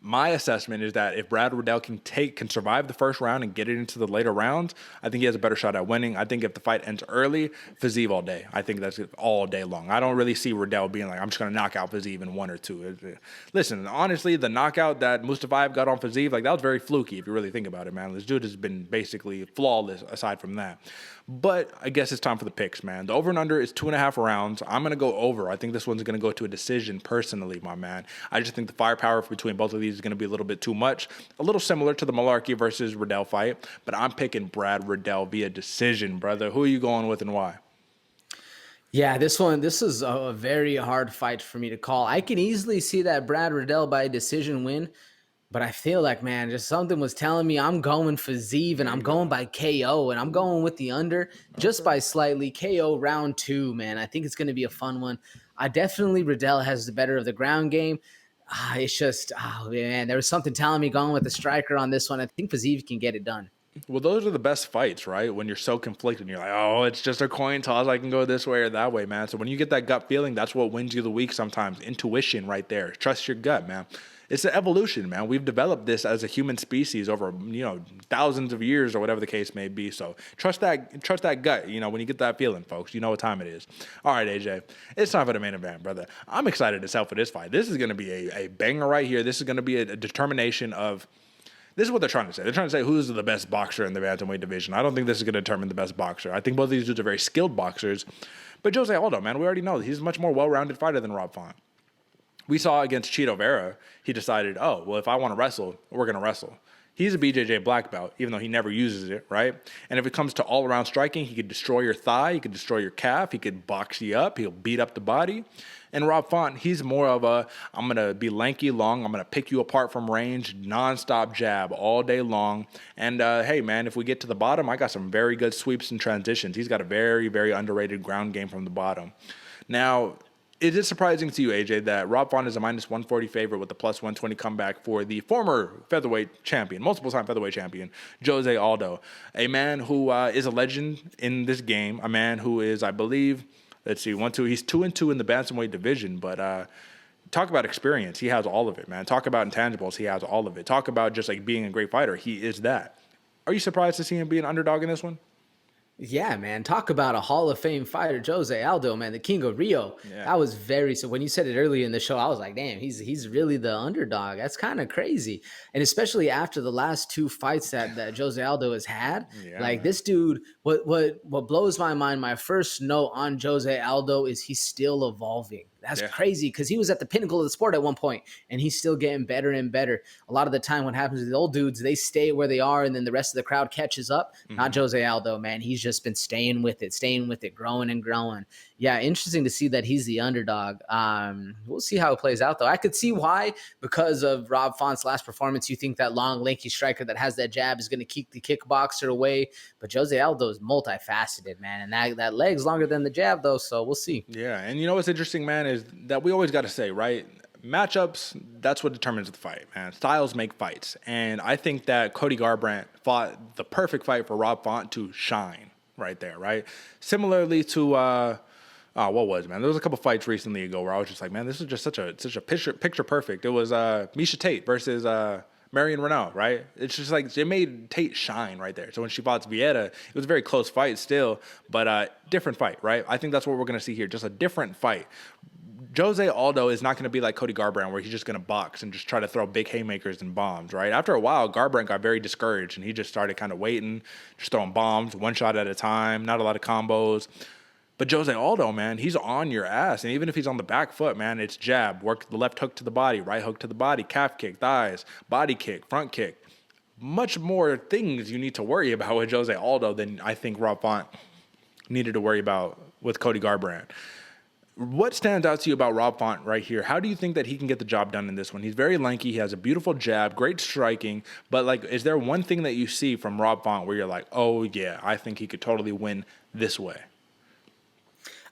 My assessment is that if Brad Riddell can survive the first round and get it into the later rounds, I think he has a better shot at winning. I think if the fight ends early, Fiziev all day. I think that's all day long. I don't really see Riddell being like, I'm just going to knock out Fiziev in 1 or 2. Listen, honestly, the knockout that Mustafayev got on Fiziev, like that was very fluky if you really think about it, man. This dude has been basically flawless aside from that. But I guess it's time for the picks, man. The over and under is 2.5 rounds. I'm going to go over. I think this one's going to go to a decision personally, my man. I just think the firepower between both of these is going to be a little bit too much. A little similar to the Malarkey versus Riddell fight, but I'm picking Brad Riddell via decision, brother. Who are you going with and why? Yeah, this is a very hard fight for me to call. I can easily see that Brad Riddell by decision win, but I feel like, man, just something was telling me I'm going for Zeev and I'm going by KO and I'm going with the under just by slightly. KO round 2, man. I think it's going to be a fun one. Definitely Riddell has the better of the ground game. It's just, oh man, there was something telling me going with the striker on this one. I think Fazeev can get it done. Well, those are the best fights, right? When you're so conflicted and you're like, oh, it's just a coin toss. I can go this way or that way, man. So when you get that gut feeling, that's what wins you the week sometimes. Intuition right there. Trust your gut, man. It's an evolution, man. We've developed this as a human species over, thousands of years or whatever the case may be. So trust that gut, when you get that feeling, folks. You know what time it is. All right, AJ, it's time for the main event, brother. I'm excited as hell for this fight. This is going to be a banger right here. This is going to be a determination of... This is what they're trying to say. They're trying to say who's the best boxer in the bantamweight division. I don't think this is going to determine the best boxer. I think both of these dudes are very skilled boxers. But Jose Aldo, man, we already know he's a much more well-rounded fighter than Rob Font. We saw against Chito Vera, he decided, oh, well, if I want to wrestle, we're going to wrestle. He's a BJJ black belt, even though he never uses it, right? And if it comes to all-around striking, he could destroy your thigh, he could destroy your calf, he could box you up, he'll beat up the body. And Rob Font, he's more of a, I'm going to be lanky long, I'm going to pick you apart from range, nonstop jab all day long. And hey, man, if we get to the bottom, I got some very good sweeps and transitions. He's got a very, very underrated ground game from the bottom. Now, it is surprising to you, AJ, that Rob Font is a minus 140 favorite with the plus 120 comeback for the former featherweight champion, multiple-time featherweight champion, Jose Aldo, a man who is a legend in this game, a man who is, I believe, he's 2-2 in the bantamweight division, but talk about experience. He has all of it, man. Talk about intangibles. He has all of it. Talk about just like being a great fighter. He is that. Are you surprised to see him be an underdog in this one? Yeah, man. Talk about a Hall of Fame fighter, Jose Aldo, man, the King of Rio. Yeah. That was so when you said it earlier in the show, I was like, damn, he's really the underdog. That's kind of crazy. And especially after the last 2 fights that Jose Aldo has had, this dude, what blows my mind, my first note on Jose Aldo is he's still evolving. That's crazy because he was at the pinnacle of the sport at one point and he's still getting better and better. A lot of the time what happens to the old dudes, they stay where they are and then the rest of the crowd catches up. Mm-hmm. Not Jose Aldo, man. He's just been staying with it, growing and growing. Yeah, interesting to see that he's the underdog. We'll see how it plays out, though. I could see why, because of Rob Font's last performance, you think that long, lanky striker that has that jab is going to keep the kickboxer away. But Jose Aldo is multifaceted, man. And that leg's longer than the jab, though, so we'll see. Yeah, and you know what's interesting, man, is that we always got to say, right? Matchups, that's what determines the fight, man. Styles make fights. And I think that Cody Garbrandt fought the perfect fight for Rob Font to shine right there, right? Similarly to... what was, man? There was a couple fights recently ago where I was just like, man, this is just such a picture perfect. It was Miesha Tate versus Marion Renaud, right? It's just like it made Tate shine right there. So when she fought Vieta, it was a very close fight still, but different fight, right? I think that's what we're going to see here, just a different fight. Jose Aldo is not going to be like Cody Garbrandt where he's just going to box and just try to throw big haymakers and bombs, right? After a while, Garbrandt got very discouraged and he just started kind of waiting, just throwing bombs, one shot at a time, not a lot of combos. But Jose Aldo, man, he's on your ass. And even if he's on the back foot, man, it's jab, work the left hook to the body, right hook to the body, calf kick, thighs, body kick, front kick. Much more things you need to worry about with Jose Aldo than I think Rob Font needed to worry about with Cody Garbrandt. What stands out to you about Rob Font right here? How do you think that he can get the job done in this one? He's very lanky. He has a beautiful jab, great striking. But, like, is there one thing that you see from Rob Font where you're like, oh, yeah, I think he could totally win this way?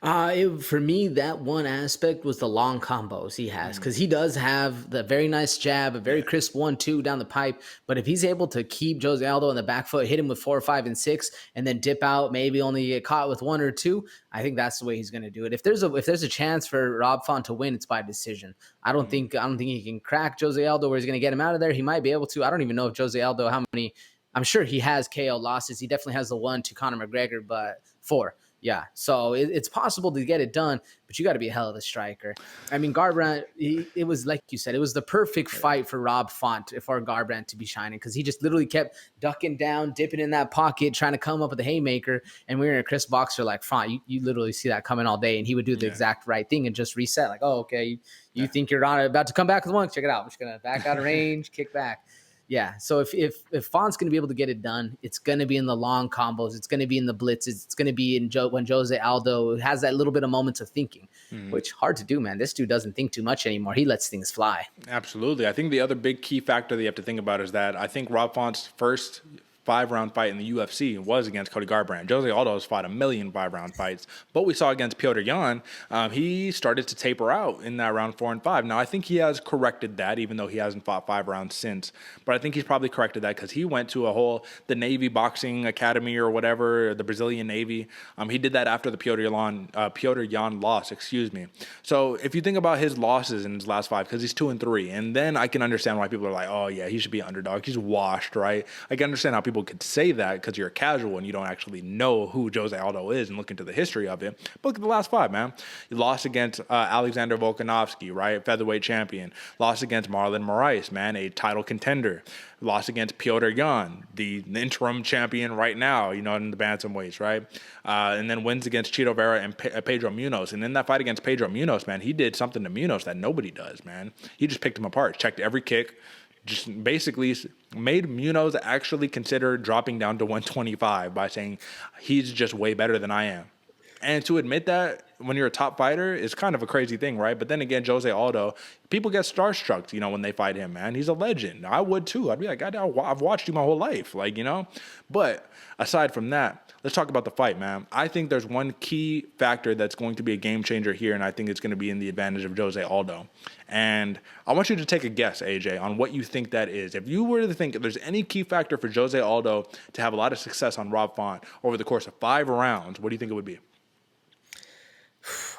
For me, that one aspect was the long combos he has, because he does have the very nice jab, a very crisp 1-2 down the pipe. But if he's able to keep Jose Aldo on the back foot, hit him with 4, 5, and 6, and then dip out, maybe only get caught with 1 or 2, I think that's the way he's going to do it. If there's a chance for Rob Font to win, it's by decision. I don't think he can crack Jose Aldo where he's going to get him out of there. He might be able to. I don't even know if Jose Aldo how many. I'm sure he has KO losses. He definitely has the 1 to Conor McGregor, but 4. Yeah, so it's possible to get it done, but you got to be a hell of a striker. I mean, Garbrandt, it was like you said, it was the perfect fight for Rob Font, for Garbrandt to be shining, because he just literally kept ducking down, dipping in that pocket, trying to come up with a haymaker. And we were in a Chris boxer like Font, you literally see that coming all day, and he would do the exact right thing and just reset. Like, oh, okay, you think you're about to come back with 1? Check it out. I'm just gonna back out of range, kick back. Yeah, so if Font's going to be able to get it done, it's going to be in the long combos. It's going to be in the blitzes. It's going to be in when Jose Aldo has that little bit of moments of thinking, which hard to do, man. This dude doesn't think too much anymore. He lets things fly. Absolutely. I think the other big key factor that you have to think about is that I think Rob Font's first 5-round fight in the UFC was against Cody Garbrandt. Jose Aldo has fought a million 5-round fights, but we saw against Petr Yan, he started to taper out in that round 4 and 5. Now, I think he has corrected that, even though he hasn't fought 5 rounds since. But I think he's probably corrected that because he went to the Navy Boxing Academy or whatever, the Brazilian Navy. He did that after the Petr Yan loss, So if you think about his losses in his last 5, because he's 2 and 3, and then I can understand why people are like, oh yeah, he should be an underdog. He's washed, right? I can understand how people could say that because you're a casual and you don't actually know who Jose Aldo is and look into the history of it. But look at the last 5, man. He lost against Alexander Volkanovski, right? Featherweight champion. Lost against Marlon Moraes, man, a title contender. Lost against Petr Yan, the interim champion right now, in the bantamweights, right? And then wins against Chito Vera and Pedro Munoz. And in that fight against Pedro Munoz, man, he did something to Munoz that nobody does, man. He just picked him apart, checked every kick, just basically made Munoz actually consider dropping down to 125 by saying he's just way better than I am. And to admit that when you're a top fighter is kind of a crazy thing, right? But then again, Jose Aldo, people get starstruck, when they fight him, man. He's a legend. I would too. I'd be like, I've watched you my whole life, But aside from that, let's talk about the fight, man. I think there's one key factor that's going to be a game changer here, and I think it's going to be in the advantage of Jose Aldo. And I want you to take a guess, AJ, on what you think that is. If you were to think if there's any key factor for Jose Aldo to have a lot of success on Rob Font over the course of 5 rounds, what do you think it would be?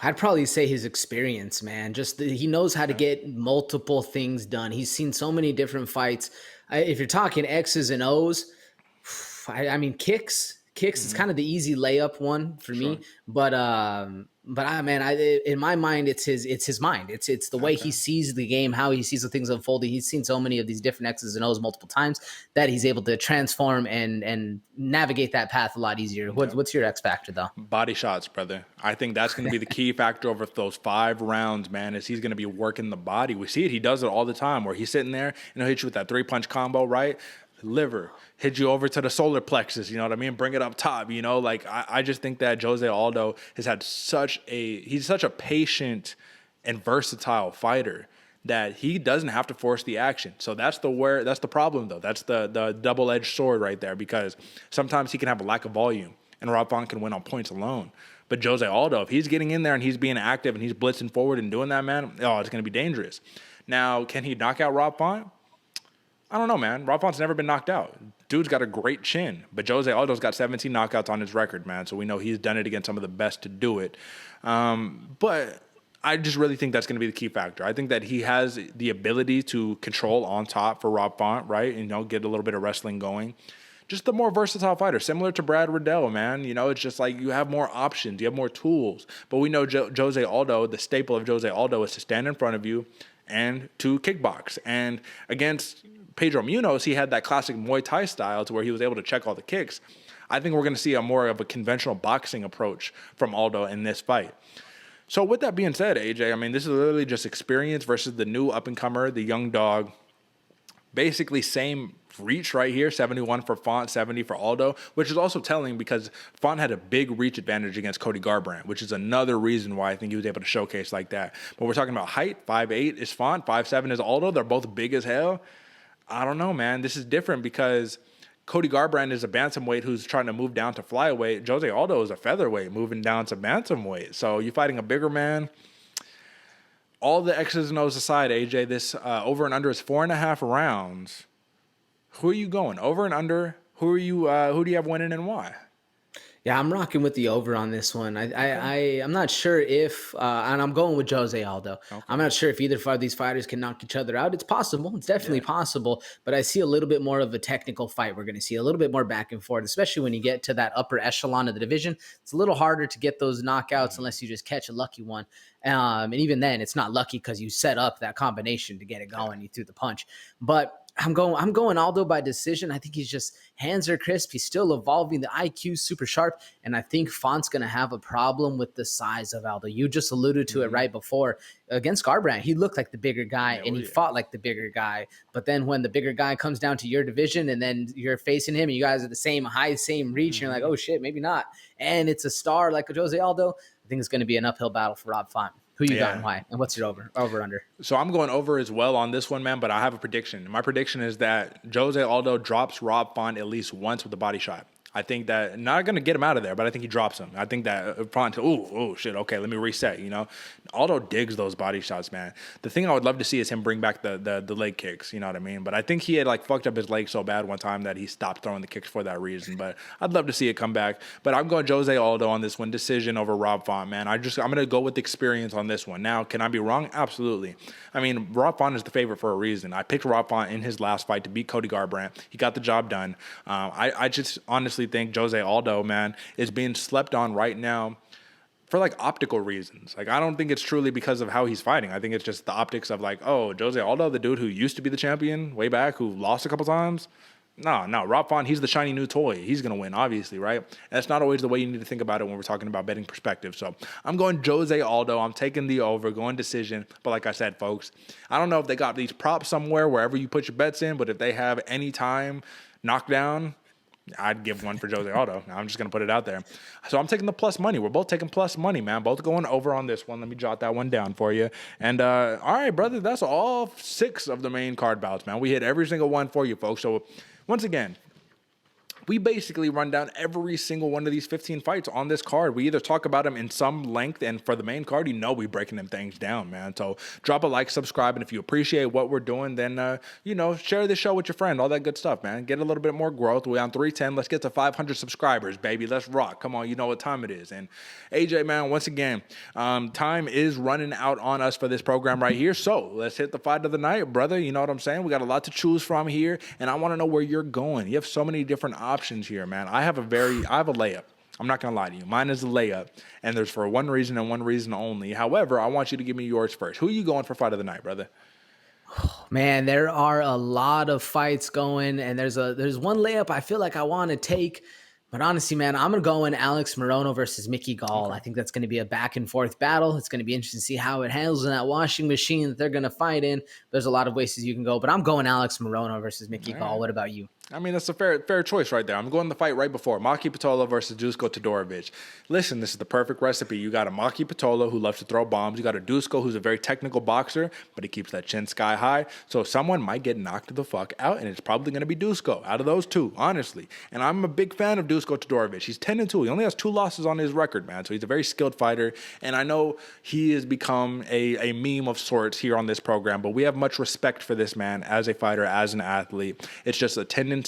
I'd probably say his experience, man. He knows how to get multiple things done. He's seen so many different fights. If you're talking X's and O's, I mean, kicks. It's kind of the easy layup one for me. But in my mind, it's his mind. It's the way he sees the game, how he sees the things unfolding. He's seen so many of these different X's and O's multiple times that he's able to transform and navigate that path a lot easier. What's your X factor though? Body shots, brother. I think that's going to be the key factor over those 5 rounds, man, is he's going to be working the body. We see it. He does it all the time where he's sitting there and he'll hit you with that 3-punch combo, right? Liver, hit you over to the solar plexus, bring it up top, I just think that Jose Aldo has had he's such a patient and versatile fighter that he doesn't have to force the action. So that's the problem though. That's the double-edged sword right there, because sometimes he can have a lack of volume and Rob Font can win on points alone. But Jose Aldo, if he's getting in there and he's being active and he's blitzing forward and doing that, man, it's going to be dangerous. Now, can he knock out Rob Font? I don't know, man. Rob Font's never been knocked out. Dude's got a great chin, but Jose Aldo's got 17 knockouts on his record, man. So we know he's done it against some of the best to do it. But I just really think that's going to be the key factor. I think that he has the ability to control on top for Rob Font, right? Get a little bit of wrestling going. Just the more versatile fighter, similar to Brad Riddell, man. It's just like you have more options, you have more tools. But we know Jose Aldo, the staple of Jose Aldo is to stand in front of you and to kickbox. And against Pedro Munoz, he had that classic Muay Thai style to where he was able to check all the kicks. I think we're going to see a more of a conventional boxing approach from Aldo in this fight. So with that being said, AJ, this is literally just experience versus the new up-and-comer, the young dog. Basically same reach right here, 71 for Font, 70 for Aldo, which is also telling because Font had a big reach advantage against Cody Garbrandt, which is another reason why I think he was able to showcase like that. But we're talking about height. 5'8" is Font, 5'7" is Aldo. They're both big as hell. I don't know, man. This is different because Cody Garbrandt is a bantamweight who's trying to move down to flyweight. Jose Aldo is a featherweight moving down to bantamweight. So you're fighting a bigger man. All the X's and O's aside, AJ, this over and under is 4.5 rounds. Who are you going? Over and under? Who do you have winning and why? Yeah, I'm rocking with the over on this one. I'm not sure if, and I'm going with Jose Aldo. Okay. I'm not sure if either of these fighters can knock each other out. It's possible. It's definitely possible. But I see a little bit more of a technical fight. We're going to see a little bit more back and forth, especially when you get to that upper echelon of the division. It's a little harder to get those knockouts unless you just catch a lucky one. And even then, it's not lucky because you set up that combination to get it going. You threw the punch. But I'm going Aldo by decision. I think he's just hands are crisp. He's still evolving. The IQ super sharp. And I think Font's going to have a problem with the size of Aldo. You just alluded to it right before. Against Garbrandt, he looked like the bigger guy and he fought like the bigger guy. But then when the bigger guy comes down to your division and then you're facing him and you guys are the same height, same reach, and you're like, oh shit, maybe not. And it's a star like a Jose Aldo. I think it's going to be an uphill battle for Rob Font. Who you got and why? And what's your over under? So I'm going over as well on this one, man, but I have a prediction. My prediction is that Jose Aldo drops Rob Font at least once with a body shot. I think that, not going to get him out of there, but I think he drops him. I think that Font, oh shit, okay, let me reset, you know. Aldo digs those body shots, man. The thing I would love to see is him bring back the leg kicks, you know what I mean? But I think he had like fucked up his leg so bad one time that he stopped throwing the kicks for that reason. But I'd love to see it come back. But I'm going Jose Aldo on this one, decision over Rob Font, man. I'm going to go with experience on this one. Now, can I be wrong? Absolutely. I mean, Rob Font is the favorite for a reason. I picked Rob Font in his last fight to beat Cody Garbrandt. He got the job done. I just honestly think Jose Aldo, man, is being slept on right now for like optical reasons. Like, I don't think it's truly because of how he's fighting. I think it's just the optics of like, oh, Jose Aldo, the dude who used to be the champion way back, who lost a couple times. No, Rob Font, he's the shiny new toy. He's going to win, obviously, right? And that's not always the way you need to think about it when we're talking about betting perspective. So I'm going Jose Aldo. I'm taking the over, going decision. But like I said, folks, I don't know if they got these props somewhere, wherever you put your bets in, but if they have any time knockdown, I'd give one for Jose Aldo. I'm just going to put it out there. So I'm taking the plus money. We're both taking plus money, man. Both going over on this one. Let me jot that one down for you. And all right, brother, that's all 6 of the main card bouts, man. We hit every single one for you, folks. So once again, we basically run down every single one of these 15 fights on this card. We either talk about them in some length, and for the main card, you know, we breaking them things down, man. So drop a like, subscribe, and if you appreciate what we're doing, then, you know, share the show with your friend, all that good stuff, man. Get a little bit more growth. We're on 310. Let's get to 500 subscribers, baby. Let's rock. Come on, you know what time it is. And AJ, man, once again, time is running out on us for this program right here. So let's hit the fight of the night, brother. You know what I'm saying? We got a lot to choose from here, and I want to know where you're going. You have so many different options here, man. I have a layup. I'm not going to lie to you. Mine is a layup, and there's for one reason and one reason only. However, I want you to give me yours first. Who are you going for fight of the night, brother? Man, there are a lot of fights going, and there's one layup I feel like I want to take. But honestly, man, I'm going to go in Alex Morono versus Mickey Gall. Okay. I think that's going to be a back-and-forth battle. It's going to be interesting to see how it handles in that washing machine that they're going to fight in. There's a lot of ways you can go, but I'm going Alex Morono versus Mickey Gall. What about you? I mean, that's a fair choice right there. I'm going the fight right before. Maki Pitolo versus Dusko Todorovic. Listen, this is the perfect recipe. You got a Maki Pitolo who loves to throw bombs. You got a Dusko who's a very technical boxer, but he keeps that chin sky high. So someone might get knocked the fuck out, and it's probably going to be Dusko out of those two, honestly. And I'm a big fan of Dusko Todorovic. He's 10-2. He only has 2 losses on his record, man. So he's a very skilled fighter. And I know he has become a meme of sorts here on this program, but we have much respect for this man as a fighter, as an athlete. It's just a tendency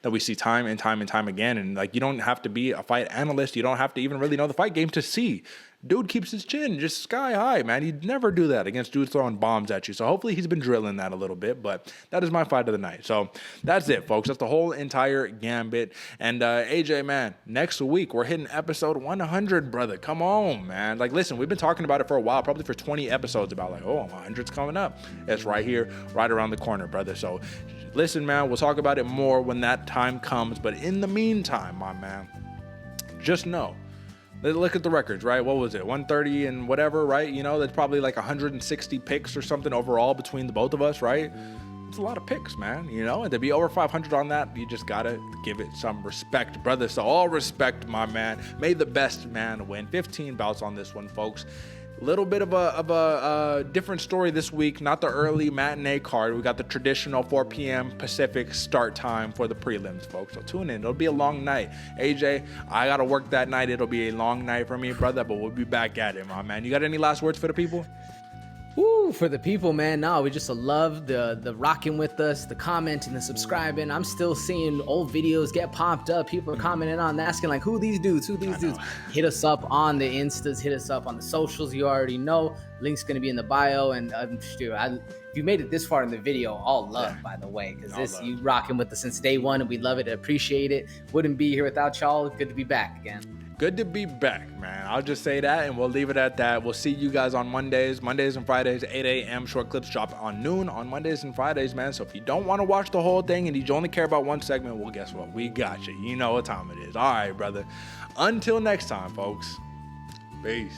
that we see time and time again. And like, you don't have to be a fight analyst. You don't have to even really know the fight game to see. Dude keeps his chin just sky high, man. He'd never do that against dudes throwing bombs at you. So hopefully he's been drilling that a little bit, but that is my fight of the night. So that's it, folks. That's the whole entire gambit. And AJ, man, next week we're hitting episode 100, brother. Come on, man. Like, listen, we've been talking about it for a while, probably for 20 episodes about like, oh, 100's coming up. It's right here, right around the corner, brother. So listen, man, we'll talk about it more when that time comes. But in the meantime, my man, just know, look at the records, right? What was it? 130 and whatever, right? You know, that's probably like 160 picks or something overall between the both of us, right? It's a lot of picks, man, you know? And to be over 500 on that, you just got to give it some respect, brother. So all respect, my man. May the best man win. 15 bouts on this one, folks. A little bit of a different story this week. Not the early matinee card. We got the traditional 4 p.m. Pacific start time for the prelims, folks. So tune in. It'll be a long night. AJ, I got to work that night. It'll be a long night for me, brother, but we'll be back at it, my man. You got any last words for the people? Woo, for the people, man. No, we just love the rocking with us, the commenting, the subscribing. I'm still seeing old videos get popped up. People are commenting on, asking like, who these dudes? Hit us up on the Instas, hit us up on the socials. You already know. Link's gonna be in the bio. And dude, if you made it this far in the video, all love, by the way, because you rocking with us since day one, and we love it, appreciate it. Wouldn't be here without y'all. Good to be back again. Good to be back, man. I'll just say that, and we'll leave it at that. We'll see you guys on Mondays and Fridays, 8 a.m. Short clips drop on noon on Mondays and Fridays, man. So if you don't want to watch the whole thing and you only care about one segment, well, guess what? We got you. You know what time it is. All right, brother. Until next time, folks. Peace.